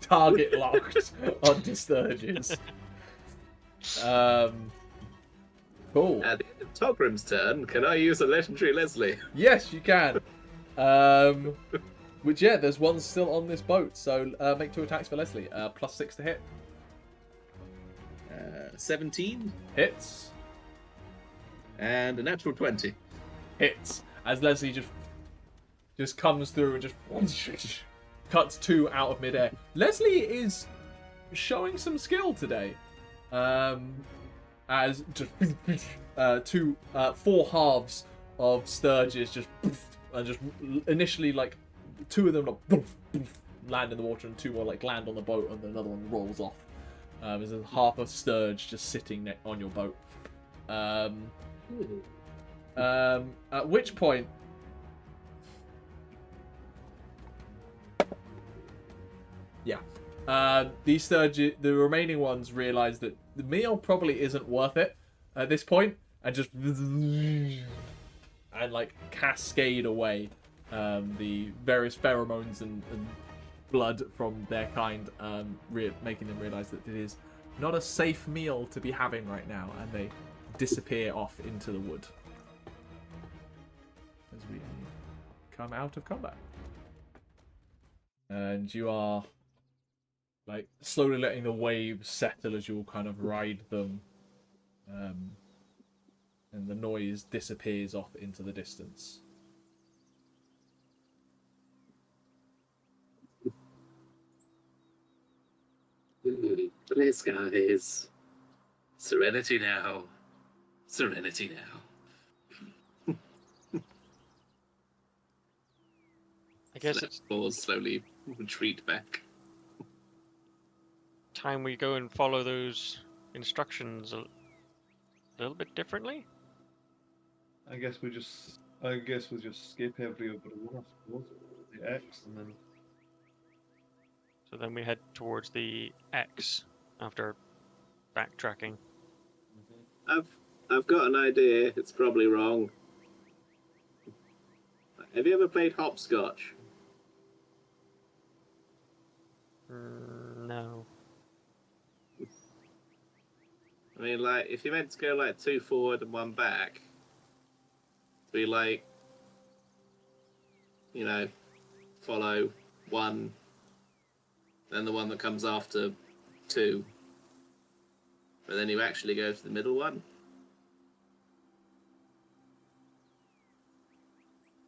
target locked onto Sturges. Cool. At the end of Togrim's turn, can I use a legendary Lesley? Yes, you can. Which there's one still on this boat, so make 2 attacks for Lesley. +6 to hit. 17 Hits. and a natural 20. Hits. As Lesley just comes through and just cuts 2 out of midair. Lesley is showing some skill today. As just 4 halves of Sturges and just initially 2 of them land in the water and 2 more land on the boat, and then another one rolls off. There's a half of Sturge just sitting on your boat. At which point, these Sturges, the remaining ones, realize that the meal probably isn't worth it at this point, and just cascade away the various pheromones and blood from their kind, making them realize that it is not a safe meal to be having right now, and they disappear off into the wood as we come out of combat. And you are slowly letting the waves settle as you all kind of ride them, and the noise disappears off into the distance. Blue skies. Serenity now. Serenity now. I guess it's Claws slowly retreat back. time we go and follow those instructions a little bit differently. I guess we just skip every other one, I suppose. The X and then. So then we head towards the X after backtracking. I've got an idea. It's probably wrong. Have you ever played hopscotch? No. I mean, like, if you meant to go like 2 forward and 1 back, be like, you know, follow 1, then the one that comes after 2, but then you actually go to the middle one.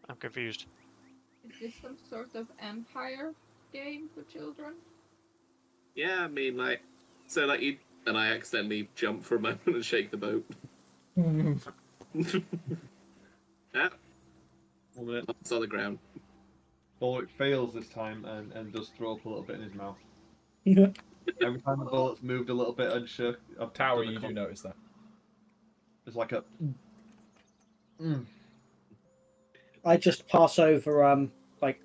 I'm confused. Is this some sort of empire game for children? Yeah, I mean, like, so like you and I accidentally jump for a moment and shake the boat. Yeah, Well, it's on the ground. Balrick fails this time and does throw up a little bit in his mouth. Yeah. Every time the bullet's moved a little bit unsure. Tauri, you do notice that. It's like a. I just pass over like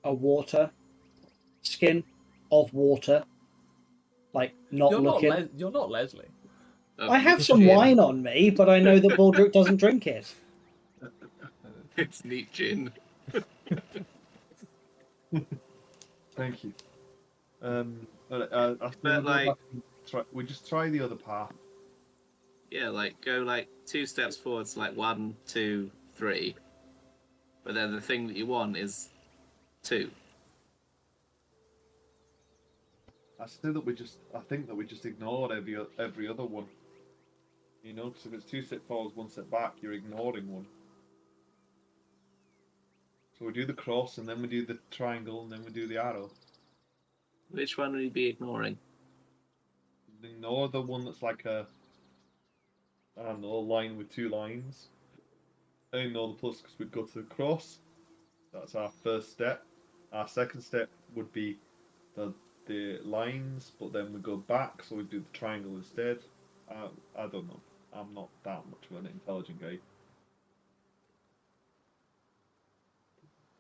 a water skin of water, like not looking. You're not Lesley. I have some Gin. wine on me, but I know that Balrick doesn't drink it. It's neat gin. Thank you. I think But, like- we just try the other path. Yeah, like go like 2 steps forward, so like 1, 2, 3. But then the thing that you want is 2. I think that we just ignored every other one. You know, because if it's 2 steps forward, 1 step back, you're ignoring one. So we do the cross, and then we do the triangle, and then we do the arrow. Which one would you be ignoring? Ignore the one that's like a, I don't know, line with 2 lines. And ignore the plus because we'd go to the cross. That's our first step. Our second step would be the lines, but then we go back, so we do the triangle instead. I don't know. I'm not that much of an intelligent guy.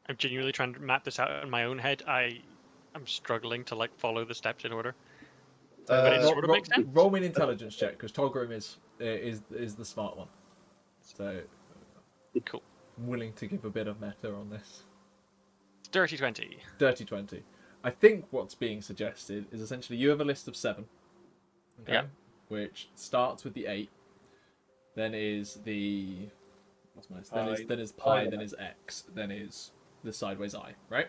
I'm genuinely trying to map this out in my own head. I'm struggling to like follow the steps in order. But it sort of makes sense. Roll me an intelligence check because Togrim is the smart one. So Cool. willing to give a bit of meta on this. Dirty 20. Dirty 20. I think what's being suggested is essentially you have a list of 7. Okay? Yeah. Which starts with the 8, then is the what's my then is pi, then is x, then is the sideways I, right?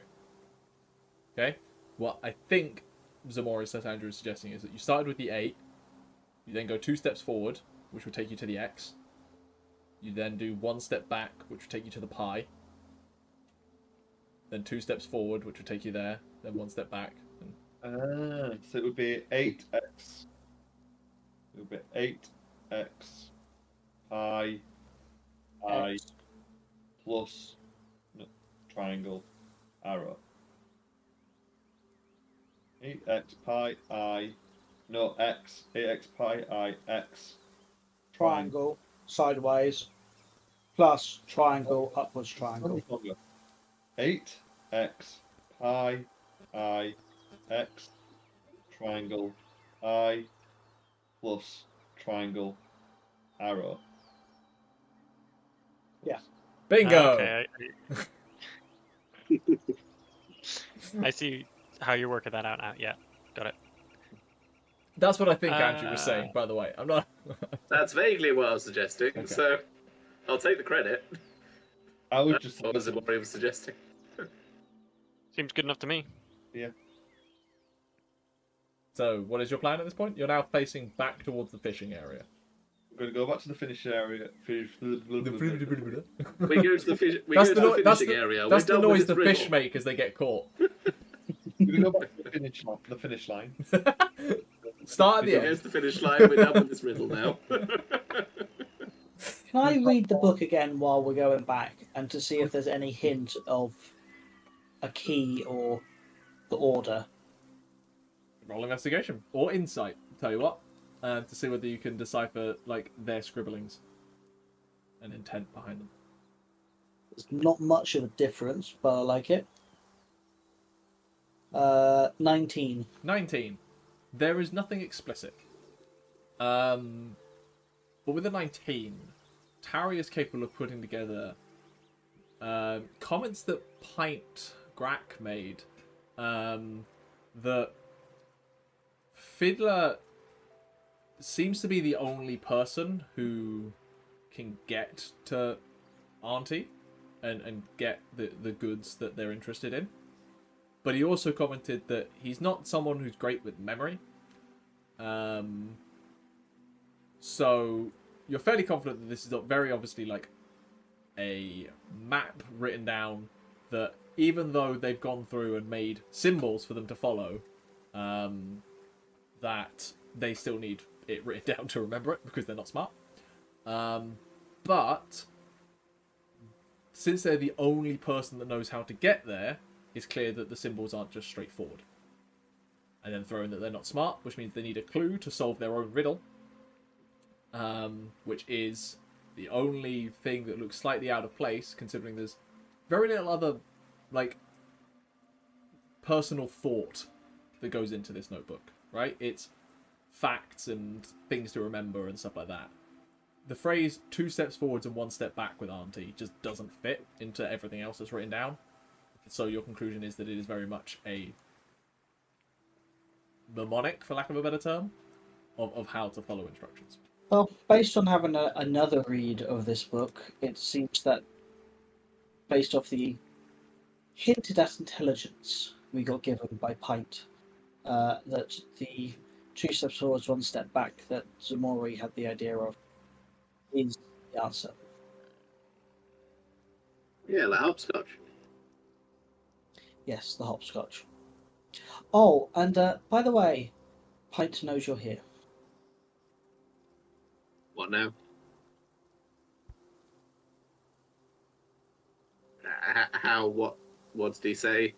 Okay. What I think Ximori / Andrew is suggesting is that you started with the 8, you then go 2 steps forward, which would take you to the x. You then do 1 step back, which would take you to the pi. Then 2 steps forward, which would take you there. Then 1 step back. And... So it would be 8x. It would be 8x pi I plus triangle arrow. 8x pi I no x 8x pi I x Triangle sideways plus triangle upwards triangle. 8x pi I x triangle I plus triangle arrow. Yeah. Bingo! Okay. I see how you're working that out now. Yeah, got it. That's what I think Andrew was saying, by the way. I'm not... That's vaguely what I was suggesting, Okay. so I'll take the credit. I would just What was it what he was suggesting? Seems good enough to me. So, what is your plan at this point? You're now facing back towards the fishing area. We're going to go back to the finish area. We go to the fishing area. That's We're the done with noise this the fish riddle. make as they get caught. We're going to go back to the finish line. Start at the Here's end. the finish line. We're done with this riddle now. Can I read the book again while we're going back and to see if there's any hint of a key or the order? Roll investigation. Or insight, tell you what. To see whether you can decipher, like, their scribblings. an intent behind them. There's not much of a difference, but I like it. 19. 19. There is nothing explicit. But with a 19, Tauri is capable of putting together comments that Pint Grack made. That Fiddler seems to be the only person who can get to Auntie and get the goods that they're interested in. But he also commented that he's not someone who's great with memory. So you're fairly confident that this is very obviously like a map written down that even though they've gone through and made symbols for them to follow, that they still need it written down to remember it because they're not smart. But since they're the only person that knows how to get there, it's clear that the symbols aren't just straightforward. And then throw in that they're not smart, which means they need a clue to solve their own riddle. Which is the only thing that looks slightly out of place, considering there's very little other, like, personal thought that goes into this notebook, right? It's facts and things to remember and stuff like that. The phrase 2 steps forwards and 1 step back with Auntie just doesn't fit into everything else that's written down. So your conclusion is that it is very much a mnemonic, for lack of a better term, of how to follow instructions. Well, based on having another read of this book, it seems that based off the hinted at intelligence we got given by Pint, that the 2 steps forwards, 1 step back that Ximori had the idea of is the answer. Yeah, like hopscotch. Yes, the hopscotch. Oh, and by the way, Pint knows you're here. What now? How? What? What did he say?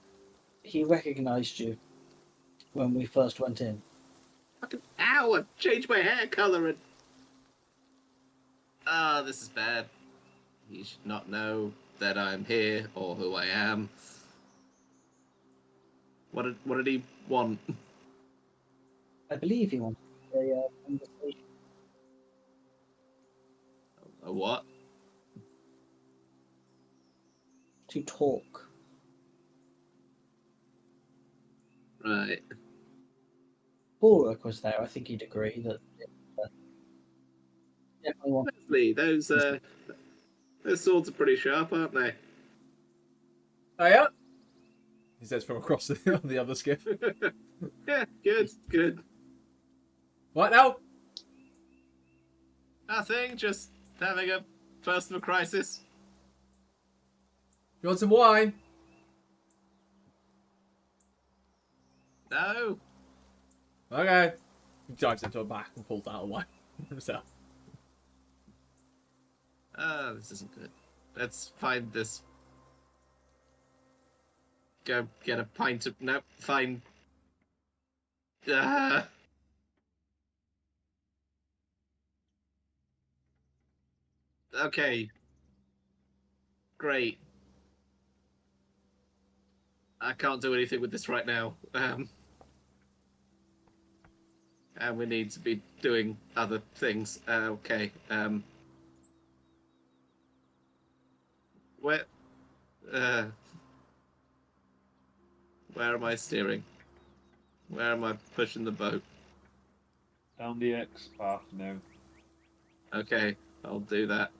He recognised you when we first went in. Fucking ow! I've changed my hair color and. Ah, this is bad. He should not know that I'm here or who I am. What did he want? I believe he wanted a conversation. A what? To talk. Right. Balrick was there. I think he'd agree that definitely wanted. Lesley, those swords are pretty sharp, aren't they? Oh yeah? He says from across the other skiff. Yeah, good. What now? Nothing, just having a personal crisis. You want some wine? No. Okay. He dives into a bag and pulls out a wine himself. This isn't good. Let's find this. Go get a pint of. Nope, fine. Okay. Great. I can't do anything with this right now. And we need to be doing other things. Okay. Where am I steering? Where am I pushing the boat? Down the X path now. Okay, I'll do that.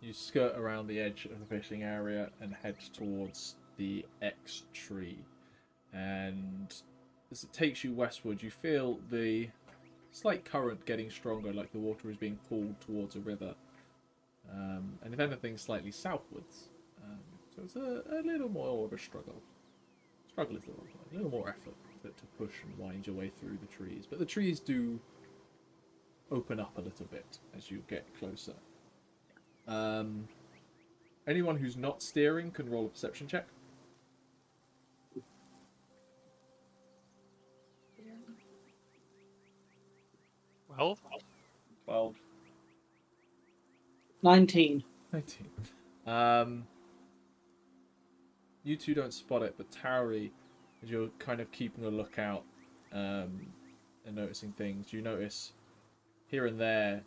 You skirt around the edge of the fishing area and head towards the X tree. And as it takes you westward, you feel the slight current getting stronger, like the water is being pulled towards a river. And if anything, slightly southwards. So it's a little more of a struggle. Struggle is the wrong word. A little more effort to push and wind your way through the trees. But the trees do open up a little bit as you get closer. Anyone who's not steering can roll a perception check. Well, 12. 19. 19. You two don't spot it, but Tauri, as you're kind of keeping a lookout and noticing things, you notice here and there,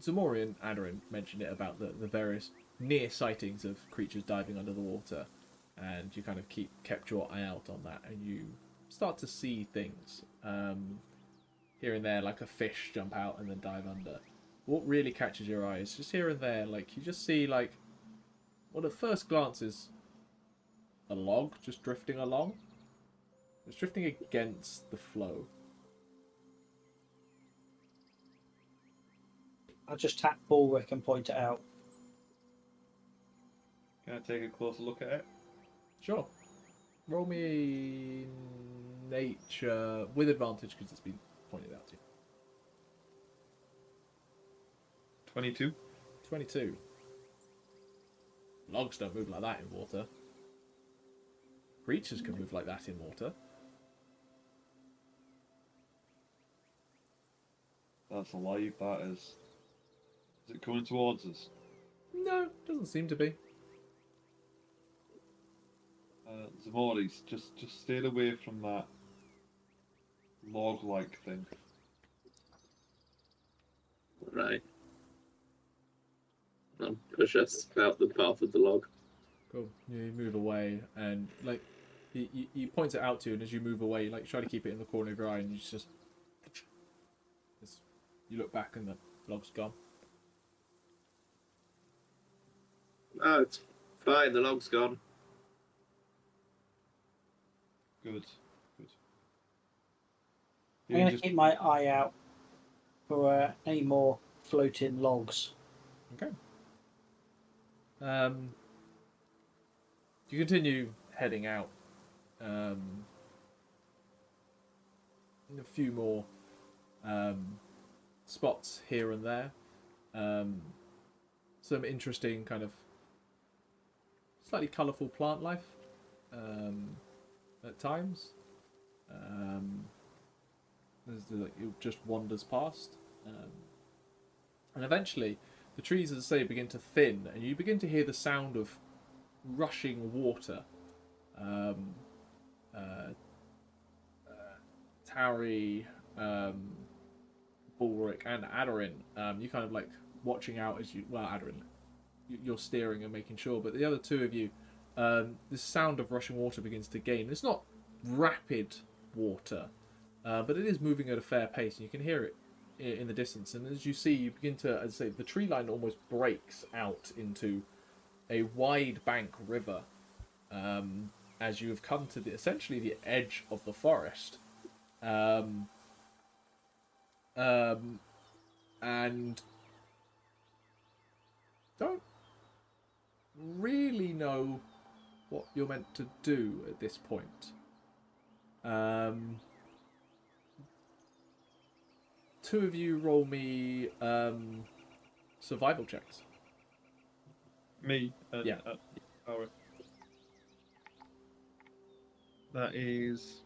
Ximori and Aderyn mentioned it about the various near sightings of creatures diving under the water, and you kind of kept your eye out on that, and you start to see things here and there, like a fish jump out and then dive under. What really catches your eye is just here and there, like you just see like what at first glance is a log just drifting along. It's drifting against the flow. I'll just tap Balrick and point it out. Can I take a closer look at it? Sure. Roll me nature with advantage because it's been pointed out to you. 22. 22. Logs don't move like that in water. Creatures can move like that in water. That's alive, that is. Is it coming towards us? No, doesn't seem to be. Ximori's, just stay away from that log-like thing. Right. I'll push us out the path of the log. Cool. You move away, and like he points it out to you, and as you move away, you like try to keep it in the corner of your eye, and you just you look back, and the log's gone. Oh, it's fine. The log's gone. Good. Good. I'm going to keep my eye out for any more floating logs. Okay. You continue heading out. A few more spots here and there. Some interesting kind of slightly colourful plant life at times. It just wanders past. And eventually the trees, as I say, begin to thin, and you begin to hear the sound of rushing water. Tauri, Balrick, and Aderyn, you kind of like watching out as you. Well, Aderyn, you're steering and making sure, but the other two of you, this sound of rushing water begins to gain. It's not rapid water, but it is moving at a fair pace, and you can hear it in the distance. And as you see, you begin to, as I say, the tree line almost breaks out into a wide bank river as you have come to essentially the edge of the forest. And don't really know what you're meant to do at this point. Two of you roll me survival checks. Me? Yeah. Tauri. That is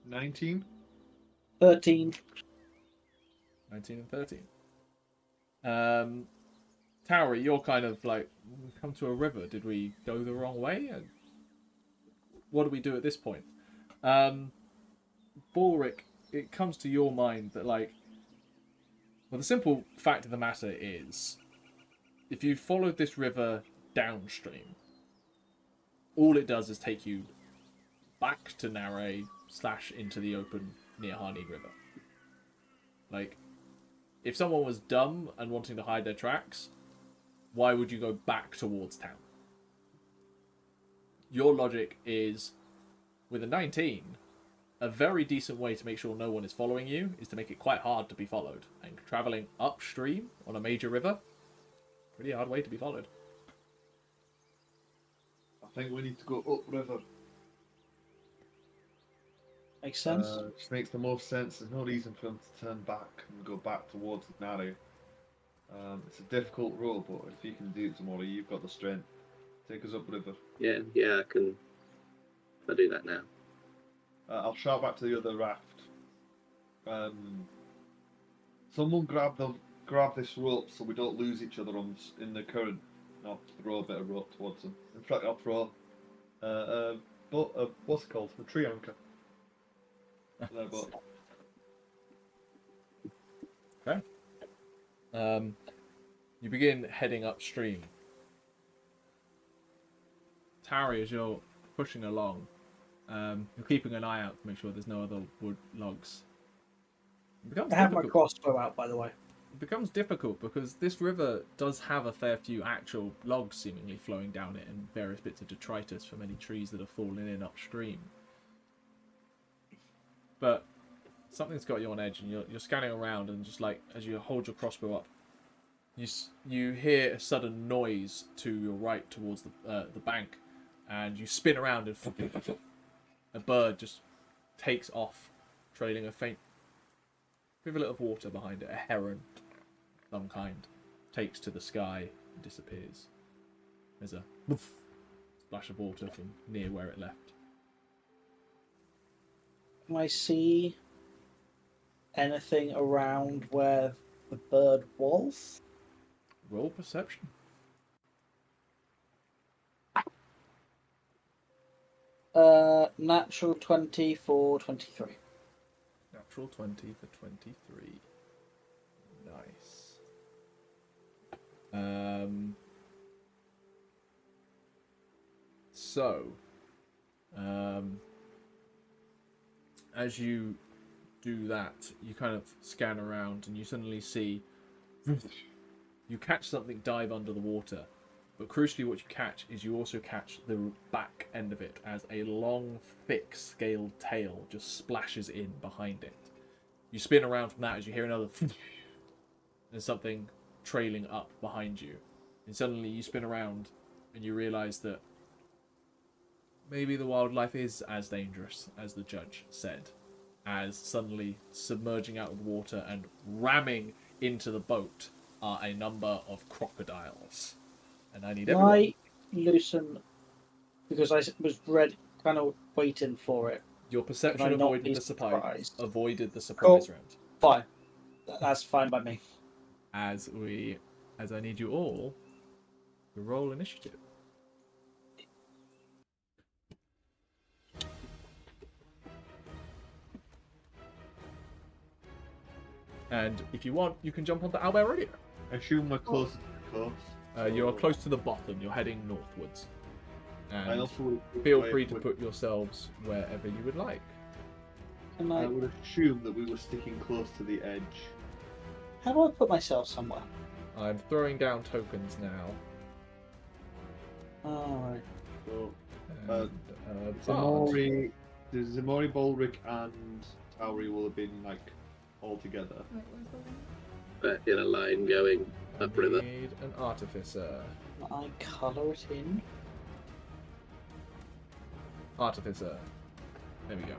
19. 13. 19 and 13. Tauri, you're kind of like, come to a river. Did we go the wrong way? And what do we do at this point? Balrick, it comes to your mind that, like, well, the simple fact of the matter is, if you followed this river downstream, all it does is take you back to Naray / into the open near Harney River. Like, if someone was dumb and wanting to hide their tracks, why would you go back towards town? Your logic is, with a 19, a very decent way to make sure no one is following you is to make it quite hard to be followed. And travelling upstream on a major river, pretty hard way to be followed. I think we need to go upriver. Makes sense. Which makes the most sense. There's no reason for them to turn back and go back towards the Naray. It's a difficult road, but if you can do it tomorrow, you've got the strength. Take us upriver. Yeah, I can. I'll do that now. I'll shout back to the other raft. Someone grab the grab this rope so we don't lose each other in the current. And I'll throw a bit of rope towards them. In fact, I'll throw what's it called? A tree anchor. Their boat. Okay. You begin heading upstream. Tauri, as you're pushing along, you're keeping an eye out to make sure there's no other wood logs. I have my crossbow out, by the way. It becomes difficult because this river does have a fair few actual logs seemingly flowing down it and various bits of detritus from any trees that have fallen in upstream. But something's got you on edge, and you're scanning around, and just like as you hold your crossbow up, you hear a sudden noise to your right towards the bank, and you spin around and a bird just takes off, trailing a faint rivulet of water behind it. A heron of some kind takes to the sky and disappears. There's a splash of water from near where it left. Can I see anything around where the bird was? Roll perception. Natural 20 for 23. Natural 20 for 23. Nice. As you do that, you kind of scan around and you suddenly see you catch something dive under the water, but crucially what you catch is you also catch the back end of it as a long, thick, scaled tail just splashes in behind it. You spin around from that as you hear another and something trailing up behind you. And suddenly you spin around and you realise that maybe the wildlife is as dangerous as the judge said, as suddenly submerging out of the water and ramming into the boat are a number of crocodiles. And I need everyone. I loosen, because I was kind of waiting for it. Your perception avoided the surprise. Avoided the Cool. surprise round. Fine. That's fine by me. As I need you all to roll initiative. And if you want, you can jump onto Owlbear Radio. I assume we're close to the coast. You're close to the bottom. You're heading northwards. I And also feel free to put yourselves wherever you would like. And I would assume that we were sticking close to the edge. how do I put myself somewhere? I'm throwing down tokens now. Alright. So, And, Bard. Ximori, the Ximori, Balrick, and Tauri will have been like all together. Wait, where's the one? But in a line going I upriver. need an artificer. Can I colour it in? Artificer. There we go.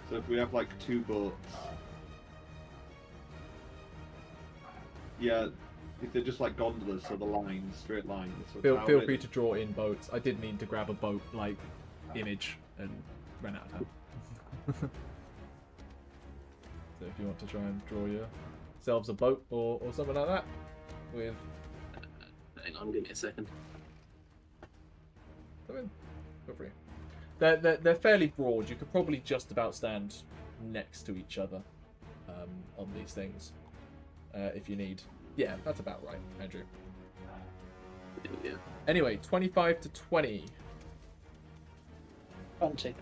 So if we have like two boats, yeah, if they're just like gondolas, so the lines, straight lines. So Feel Tauri- free to draw in boats. I did need to grab a boat like image and ran out of time. So if you want to try and draw yourselves a boat or something like that with Hang on, give me a second. come in. Feel free. They're fairly broad. You could probably just about stand next to each other on these things if you need. Yeah, that's about right, Andrew. There we go. Anyway, 25 to 20. 20.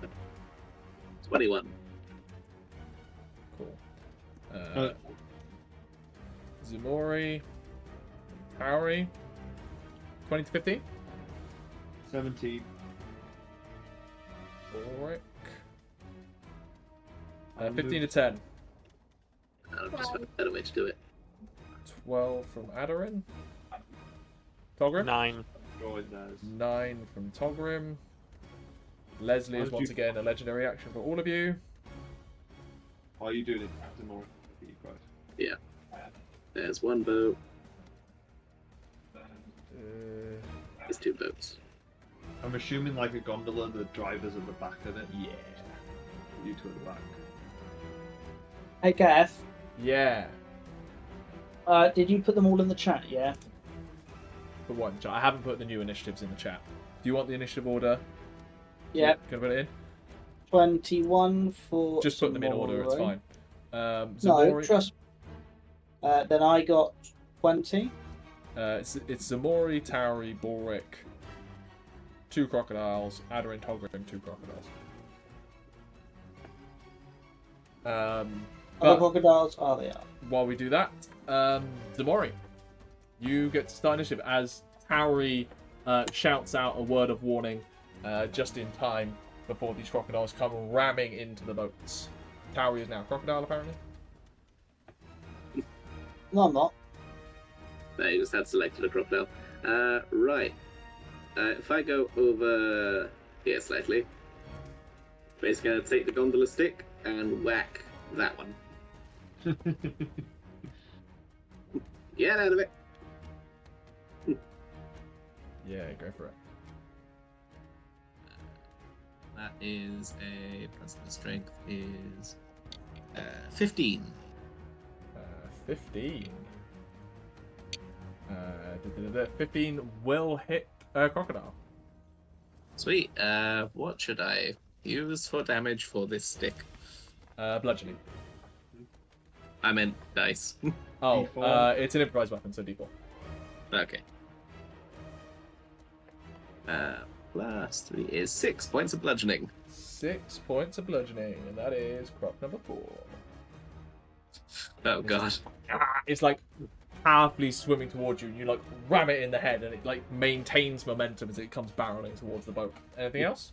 21. Cool. Ximori, Tauri, 20 to 15. 17. Balrick. 15 to 10. I'll just find a better way to do it. 12 from Aderyn. Togrim. 9. Drawing theirs. 9 from Togrim. Lesley is How'd once you- again a legendary action for all of you. How are you doing it, Ximori? Right. Yeah. There's one boat. There's two boats. I'm assuming like a gondola, the driver's at the back of it. Yeah. You two at the back. Hey, Gav. Yeah. Did you put them all in the chat? Yeah. For one, I haven't put the new initiatives in the chat. Do you want the initiative order? Yeah. Can I put it in? 21 for. Just put them in order. It's Ximori. fine. No, Ximori, trust. Then I got 20. it's Ximori, Tauri, Balrick, 2 crocodiles, Aderyn, Togrim, 2 crocodiles. Other But crocodiles are they are. while we do that, Ximori, you get to start initiative as Tauri shouts out a word of warning just in time before these crocodiles come ramming into the boats. Tauri is now a crocodile, apparently. No, I'm not. No, you just had selected a crocodile. Right. If I go over here slightly, basically going to take the gondola stick and whack that one. Get out of it. Yeah, go for it. That is a plus the strength is 15. 15. 15 will hit crocodile. Sweet. What should I use for damage for this stick? Bludgeoning. I meant dice. Oh, D4. it's an improvised weapon, so D4. Okay. Plus 3 is 6 points of bludgeoning. 6 points of bludgeoning, and that is croc number 4. Oh god. It's like powerfully swimming towards you, and you like ram it in the head, and it like maintains momentum as it comes barreling towards the boat. Anything else?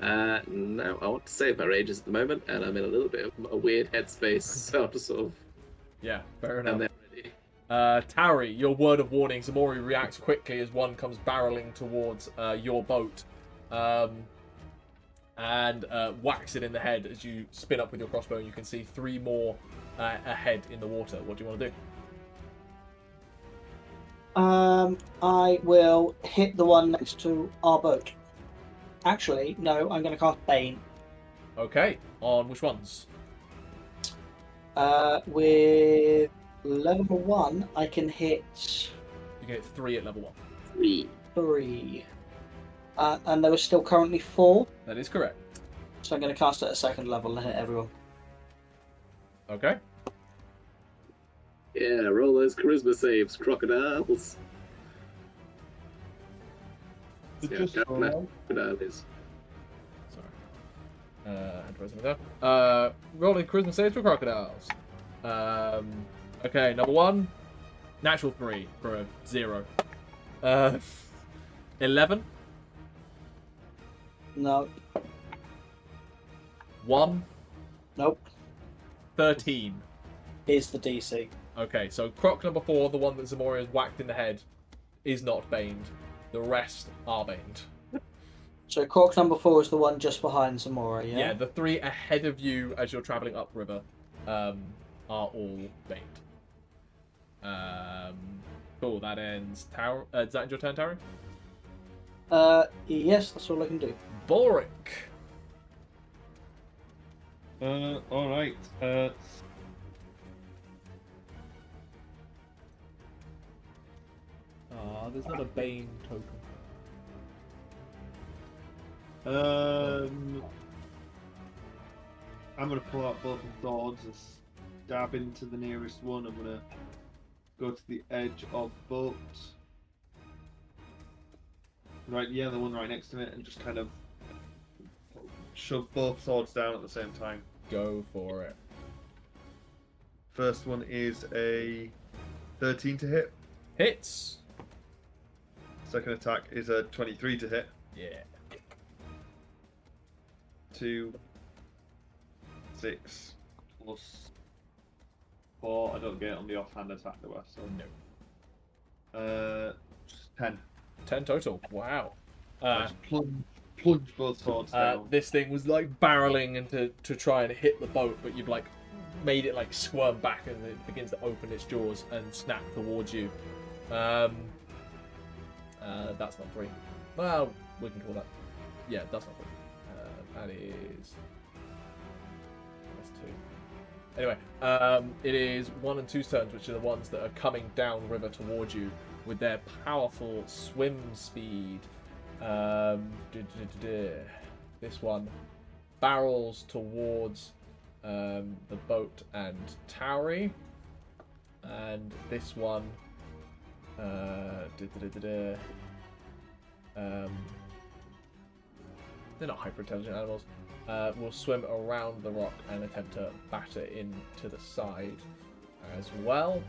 No, I want to save my rages at the moment, and I'm in a little bit of a weird headspace, so I'm just sort of Yeah, fair and enough. then ready. Tauri, your word of warning. Ximori reacts quickly as one comes barreling towards your boat, and whacks it in the head as you spin up with your crossbow. And you can see 3 more ahead in the water. What do you want to do? I will hit the one next to our boat. Actually, no, I'm going to cast Bane. Okay, on which ones? With level 1, I can hit You can hit 3 at level 1. 3. 3. And there are still currently 4, That is correct. so I'm going to cast it at 2nd level and hit everyone. Okay. Yeah, roll those charisma saves, crocodiles. But Yeah, just go for now. now, Crocodile is. Sorry. Had to write something down. Rolling charisma saves for crocodiles. Okay, number 1, natural 3 for a 0. 11, No. 1, Nope. 13. Is the DC. Okay, so croc number 4, the one that Ximori has whacked in the head, is not baned. The rest are baned. So Croc number 4 is the one just behind Ximori, yeah? Yeah, the 3 ahead of you as you're travelling upriver are all baned. Cool, that ends. Is that your turn, Tauri? Yes, that's all I can do. Balrick. alright. There's not a bane token. I'm gonna pull out both the swords and stab into the nearest one. I'm gonna go to the edge of the boat. Right, yeah, the one right next to it, and just kind of shove both swords down at the same time. Go for it. First one is a 13 to hit. Hits. Second attack is a 23 to hit. Yeah. 2, 6, plus 4. I don't get it on the offhand attack though, so No. 10. 10 total. Wow. I just plunge both swords down. This thing was like barreling into to try and hit the boat, but you've like made it like squirm back and it begins to open its jaws and snap towards you. That's not 3. Well, we can call that. Yeah, that's not 3. That is. That's Anyway, it is 1 and 2's turns, which are the ones that are coming down river towards you with their powerful swim speed. This one barrels towards the boat and Tauri, and this one they're not hyper intelligent animals. Will swim around the rock and attempt to batter into the side as well.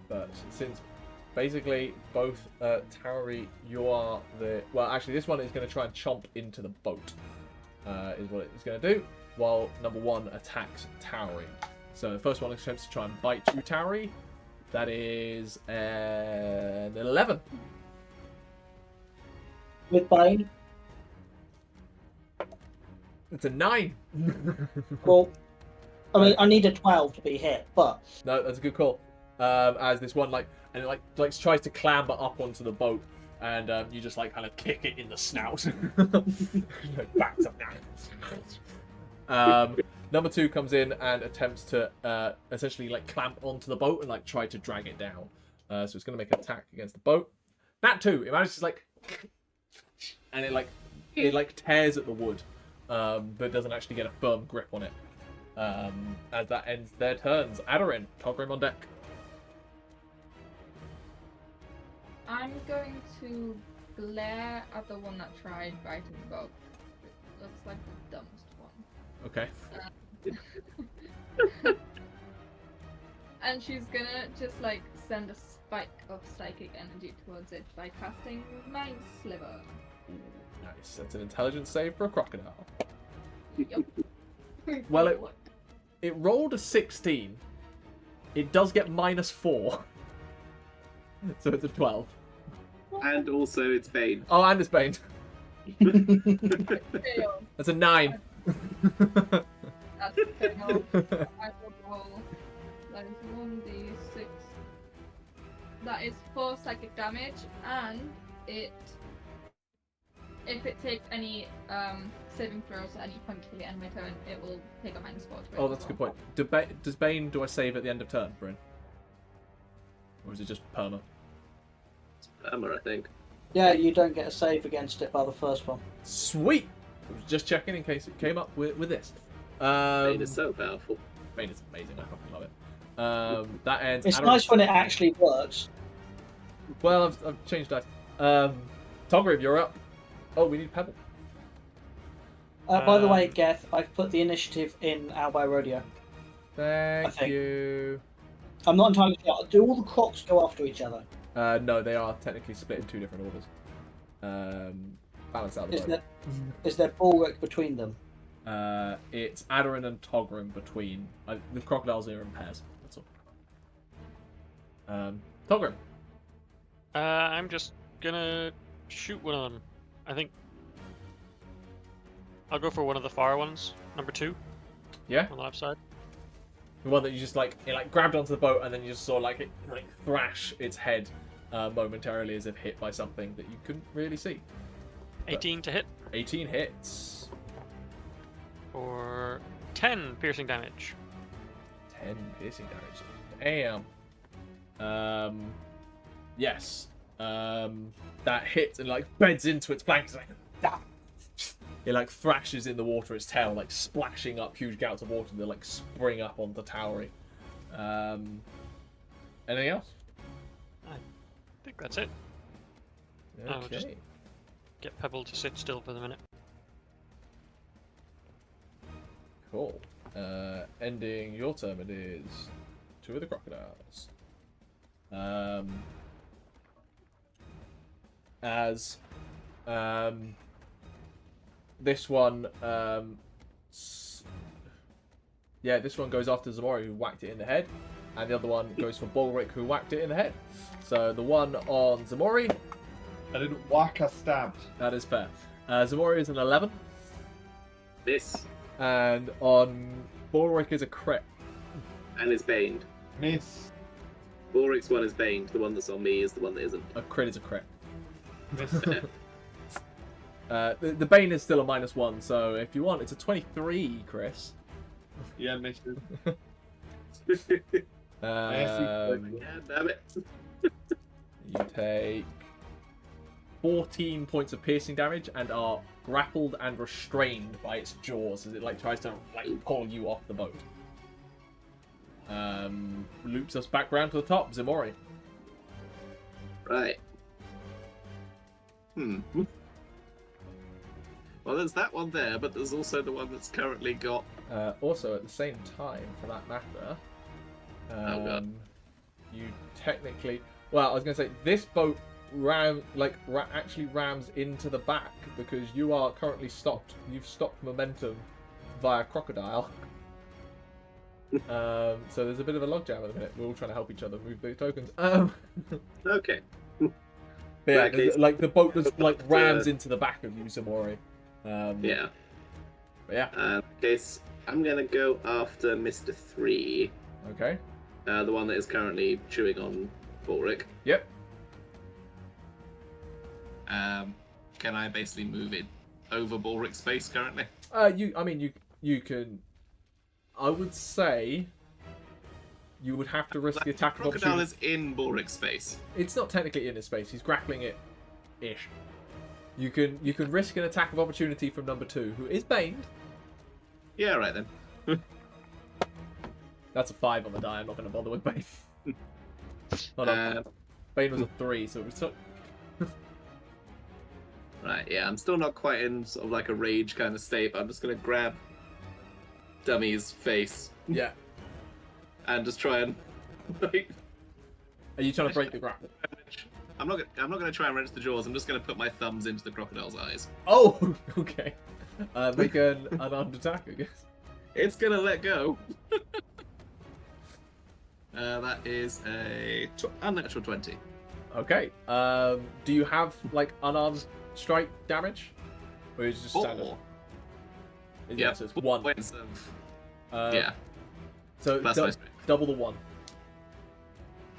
But since basically both Tauri, you are the... Well, actually, this one is going to try and chomp into the boat, is what it's going to do, while number 1 attacks Tauri. So the first one attempts to try and bite you, Tauri. That is an 11. With bite. It's a 9. Well, I mean, I need a 12 to be hit, but... No, that's a good call. As this one, tries to clamber up onto the boat, and you just, kind of kick it in the snout. Backs up now. Number 2 comes in and attempts to, essentially, clamp onto the boat and, try to drag it down. So it's going to make an attack against the boat. Nat 2, it manages to, and it tears at the wood, but doesn't actually get a firm grip on it. As that ends their turns. Aderyn, Togrim on deck. I'm going to glare at the one that tried biting the boat. It looks like the dumbest one. Okay. And she's gonna just send a spike of psychic energy towards it by casting Mind Sliver. Nice. That's an intelligence save for a crocodile. Yep. Well, it rolled a 16. It does get -4. So it's a 12. And also it's Bane. Oh, and it's Bane. Fail. That's a 9. That's a fail. I will roll. That is 1d6. That is 4 psychic damage, and if it takes any saving throws at any point to the end of my turn, it will take a -4 to it. Oh, that's a good point. Does Bane, do I save at the end of turn, Bryn? Or is it just perma? It's Armor, I think. Yeah, you don't get a save against it by the first one. Sweet! I was just checking in case it came up with this. Bane is so powerful. Bane is amazing, I fucking love it. That ends... It's Aderyn. nice when it actually works. Well, I've changed dice. Togrim, you're up. Oh, we need Pebble. By the way, Geth, I've put the initiative in Albay Rodeo. Thank think. you. I'm not entirely sure. Do all the crocs go after each other? No, they are technically split in 2 different orders. Balance out the vote. Is there Balrick between them? It's Aderyn and Togrim between. The crocodiles are in pairs. That's all. Togrim. I'm just gonna shoot one of them. I think I'll go for one of the far ones, number 2. Yeah. On the left side. The one that you just it grabbed onto the boat and then you just saw it thrash its head momentarily as if hit by something that you couldn't really see. 18 to hit. 18 hits. For 10 piercing damage. 10 piercing damage. Damn. Yes. That hits and beds into its flank. It's ah! It thrashes in the water, its tail splashing up huge gouts of water that spring up onto Tauri. Anything else? I think that's it. I'll just Okay. get Pebble to sit still for the minute. Cool. Ending your turn, it is 2 of the crocodiles. As this one, this one goes after Ximori, who whacked it in the head, and the other one goes for Balrick, who whacked it in the head. So the one on Ximori, I didn't whack, I stabbed. that is fair. Ximori is an 11, Miss. and on Balrick is a crit. And it's baned. Miss. Balrick's one is baned. The one that's on me is the one that isn't. A crit is a crit. Miss. The Bane is still a -1, so if you want, it's a 23, Chris. Yeah, misses. Yeah, damn it. You take 14 points of piercing damage and are grappled and restrained by its jaws as it like tries to like pull you off the boat. Loops us back round to the top. Ximori. Right. Well, there's that one there, but there's also the one that's currently got. Also, at the same time, for that matter, Oh, God. you technically. Well, I was going to say this boat actually rams into the back because you are currently stopped. You've stopped momentum via crocodile. So there's a bit of a logjam at the minute. We're all trying to help each other move the tokens. Okay. But yeah, Right, okay, like the boat just like to- rams into the back of you, Ximori. Yeah. But yeah. Case, I'm gonna go after Mr. 3, Okay. the one that is currently chewing on Balrick. Yep. Can I basically move it over Balrick's space currently? You can. I would say you would have to risk the attack of Crocodile opportunity. is in Balrick's space. It's not technically in his space. He's grappling it, ish. You can risk an attack of opportunity from number 2, who is baned. Yeah, right then. That's a 5 on the die. I'm not going to bother with Bane. Hold on. Bane was a 3, so it was so... Right, yeah, I'm still not quite in sort of like a rage kind of state, but I'm just gonna grab Dummy's face Yeah. and just try and like, Are you trying to break the grapple? I'm not gonna try and wrench the jaws. I'm just gonna put my thumbs into the crocodile's eyes. Oh, okay. Make an unarmed attack, I guess. It's gonna let go. That is a unnatural 20. Okay. Do you have like unarmed strike damage, or is it just standard? 4. Yeah, so it's 1. Points of Yeah. So plus my strength. double the 1.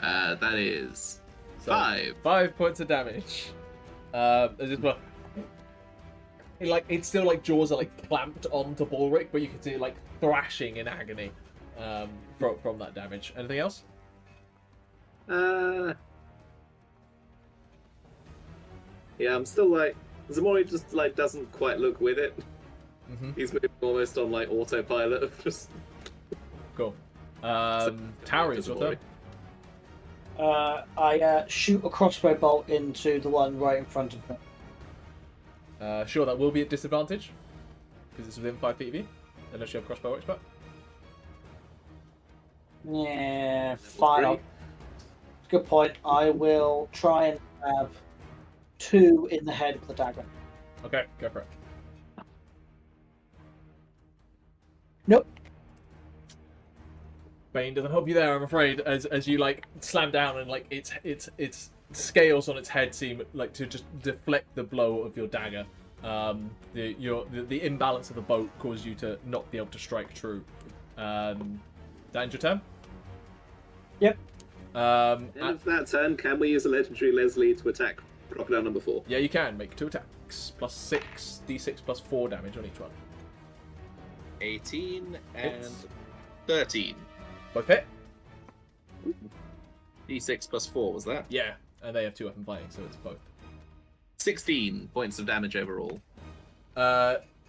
That is So 5. 5 points of damage. It's just, it's still like jaws are like clamped onto Balrick, but you can see it like thrashing in agony from that damage. Anything else? Yeah, I'm still like Ximori just like doesn't quite look with it. Mm-hmm. He's moving almost on like autopilot of just. Cool. Tauri, is your turn. I shoot a crossbow bolt into the one right in front of me. Sure, that will be at disadvantage because it's within 5 feet of you, unless you have crossbow expert. Yeah, fine. Good point. I will try and have 2 in the head with the dagger. Okay, go for it. Nope. Bane doesn't help you there, I'm afraid, as you like slam down and like its scales on its head seem like to just deflect the blow of your dagger. The imbalance of the boat caused you to not be able to strike true. That ends your turn? Yep. End of that turn, can we use a legendary Lesley to attack crocodile number 4? Yeah, you can. Make 2 attacks. Plus 6, d6 plus 4 damage on each one. 18 and Hits. 13. Both hit? D6 plus 4 was that? Yeah, and they have 2 weapon fighting, so it's both. 16 points of damage overall.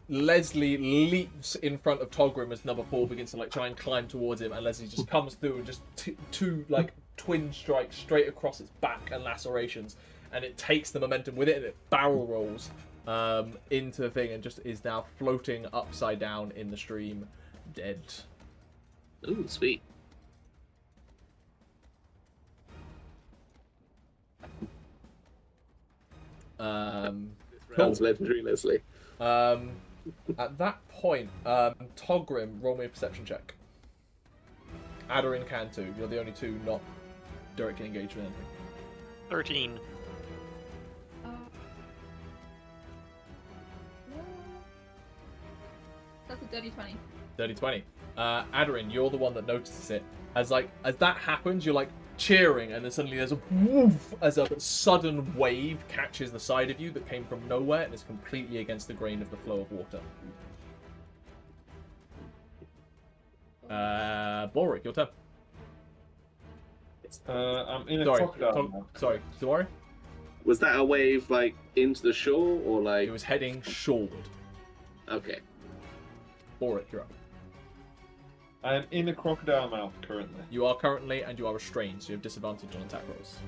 Lesley leaps in front of Togrim as number 4 begins to like try and climb towards him, and Lesley just comes through and just two like twin strikes straight across its back and lacerations, and it takes the momentum with it and it barrel rolls into the thing and just is now floating upside down in the stream, dead. Ooh, sweet. This round's legendary Lesley. At that point, Togrim, roll me a perception check. Aderyn can too. You're the only 2 not directly engaged with anything. 13. That's a dirty 20. Dirty 20. Aderyn, you're the one that notices it. As that happens, you're like cheering, and then suddenly there's a woof as a sudden wave catches the side of you that came from nowhere and is completely against the grain of the flow of water. Balrick, your turn. I'm in a Sorry, crocodile now. sorry, Ximori? Was that a wave like into the shore or like? It was heading shoreward. Okay. Balrick, you're up. I am in a crocodile mouth currently. You are currently, and you are restrained, so you have disadvantage on attack rolls.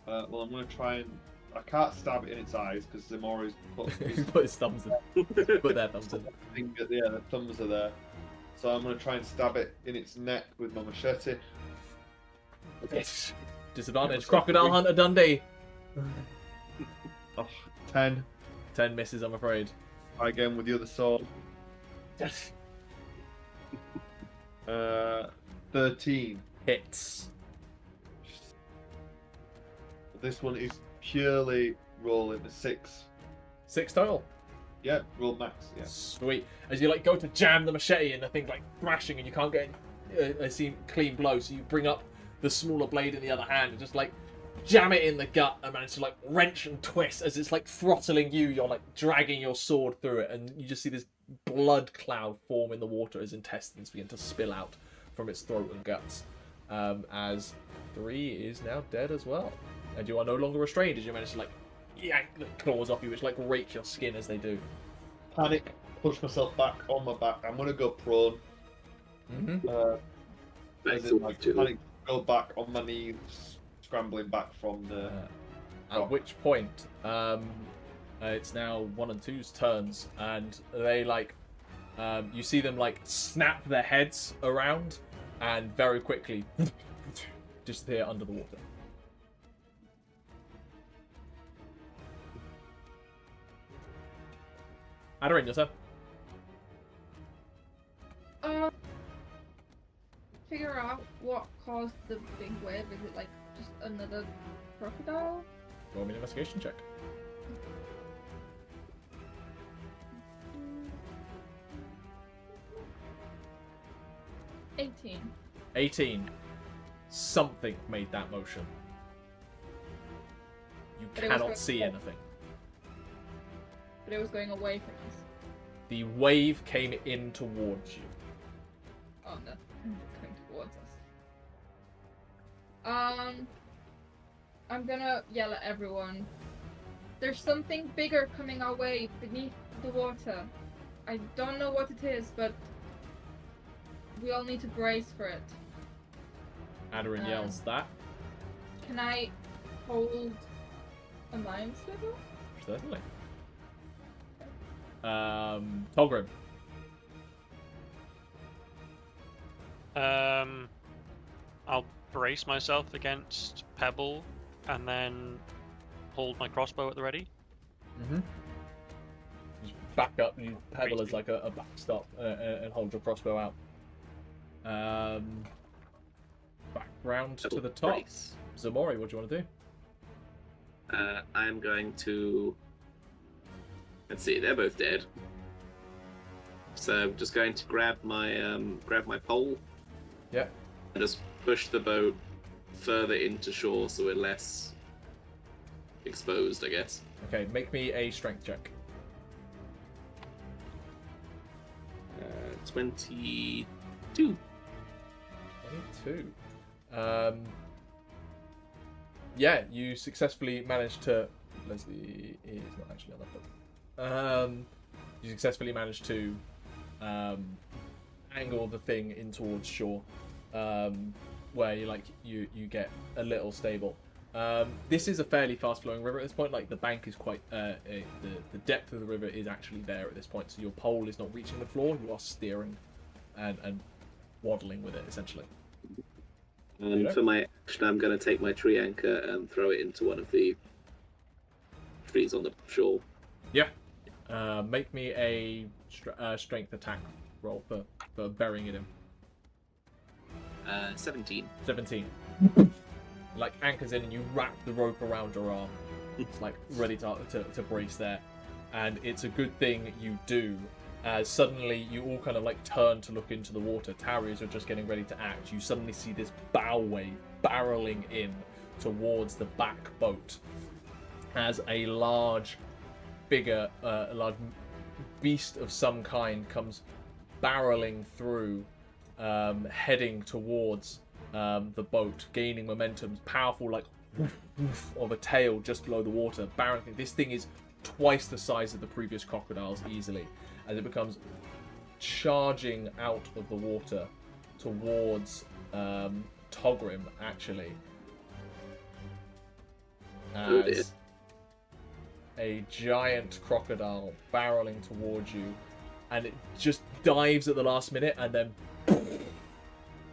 Well, I'm going to try and... I can't stab it in its eyes because Ximori's Put his thumbs in. Put their thumbs in. finger, yeah, the thumbs are there. So I'm going to try and stab it in its neck with my machete. Yes. Disadvantage. Crocodile Hunter Dundee. Oh, 10. 10 misses, I'm afraid. Try again with the other sword. Yes. 13. Hits. This one is purely rolling a 6. 6 total. Yeah, roll max. Yeah. Sweet. As you like go to jam the machete and the thing's like thrashing and you can't get a clean blow, so you bring up the smaller blade in the other hand and just like jam it in the gut and manage to like wrench and twist as it's like throttling you. You're like dragging your sword through it, and you just see this blood cloud form in the water as intestines begin to spill out from its throat and guts. As 3 is now dead as well, and you are no longer restrained as you manage to like yank the claws off you, which like rake your skin as they do. Panic, push myself back on my back. I'm going to go prone. Mm-hmm. As in, like, panic, go back on my knees, scrambling back from the... At which point, it's now 1 and 2's turns, and they like, you see them like snap their heads around, and very quickly disappear under the water. Aderyn, your turn. Figure out what caused the big wave. Is it like just another crocodile? Roll me an investigation check. Mm. 18. 18. Something made that motion. You But it was cannot going see away. anything. But it was going away from us. The wave came in towards you. Oh no, it's going towards us. I'm gonna yell at everyone. There's something bigger coming our way beneath the water. I don't know what it is, but we all need to brace for it. Aderyn yells that. Can I hold a mind sliver? Certainly. Togrim. I'll brace myself against Pebble and then hold my crossbow at the ready. Mm-hmm. Just back up and you pebble as like a backstop and hold your crossbow out. Back round to the top. Brace. Ximori, what do you want to do? I'm going to... Let's see, they're both dead. So I'm just going to grab my pole. Yeah. And just push the boat further into shore so we're less exposed, I guess. Okay, make me a strength check. 22. 22. Yeah, you successfully managed to... Lesley is not actually on that book. You successfully managed to angle the thing in towards shore, where you get a little stable. This is a fairly fast-flowing river at this point. Like the bank is quite the depth of the river is actually there at this point. So your pole is not reaching the floor. You are steering and waddling with it essentially. For my action, I'm going to take my tree anchor and throw it into one of the trees on the shore. Yeah. Make me a strength attack roll for burying it in. 17. 17. Like anchors in and you wrap the rope around your arm. It's like ready to brace there. And it's a good thing you do, As suddenly you all kind of like turn to look into the water. Tauri, as you're just getting ready to act, you suddenly see this bow wave barreling in towards the back boat as a large figure, a large beast of some kind comes barreling through, heading towards the boat, gaining momentum. Powerful, like, woof, woof of a tail just below the water. Barreling. This thing is twice the size of the previous crocodiles easily, as it becomes charging out of the water towards Togrim, actually. Oh dear. As a giant crocodile barreling towards you, and it just dives at the last minute and then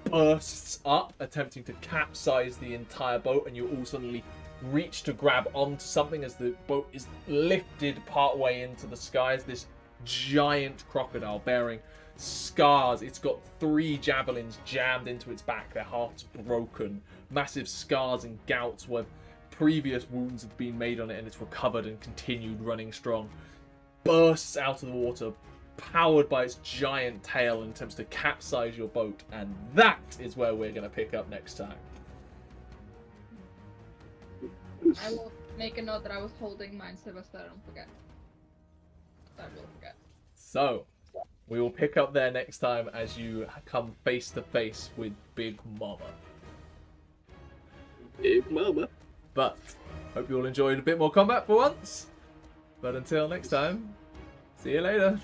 bursts up, attempting to capsize the entire boat, and you all suddenly reach to grab onto something as the boat is lifted partway into the skies. This giant crocodile bearing scars. It's got 3 javelins jammed into its back. Their heart's broken. Massive scars and gouts where previous wounds have been made on it, and it's recovered and continued running strong. Bursts out of the water, powered by its giant tail, and attempts to capsize your boat. And that is where we're going to pick up next time. I will make a note that I was holding mine, Sylvester. Don't forget. I will forget. So, we will pick up there next time as you come face to face with Big Momma. Big Momma. But, hope you all enjoyed a bit more combat for once. But until next time, see you later.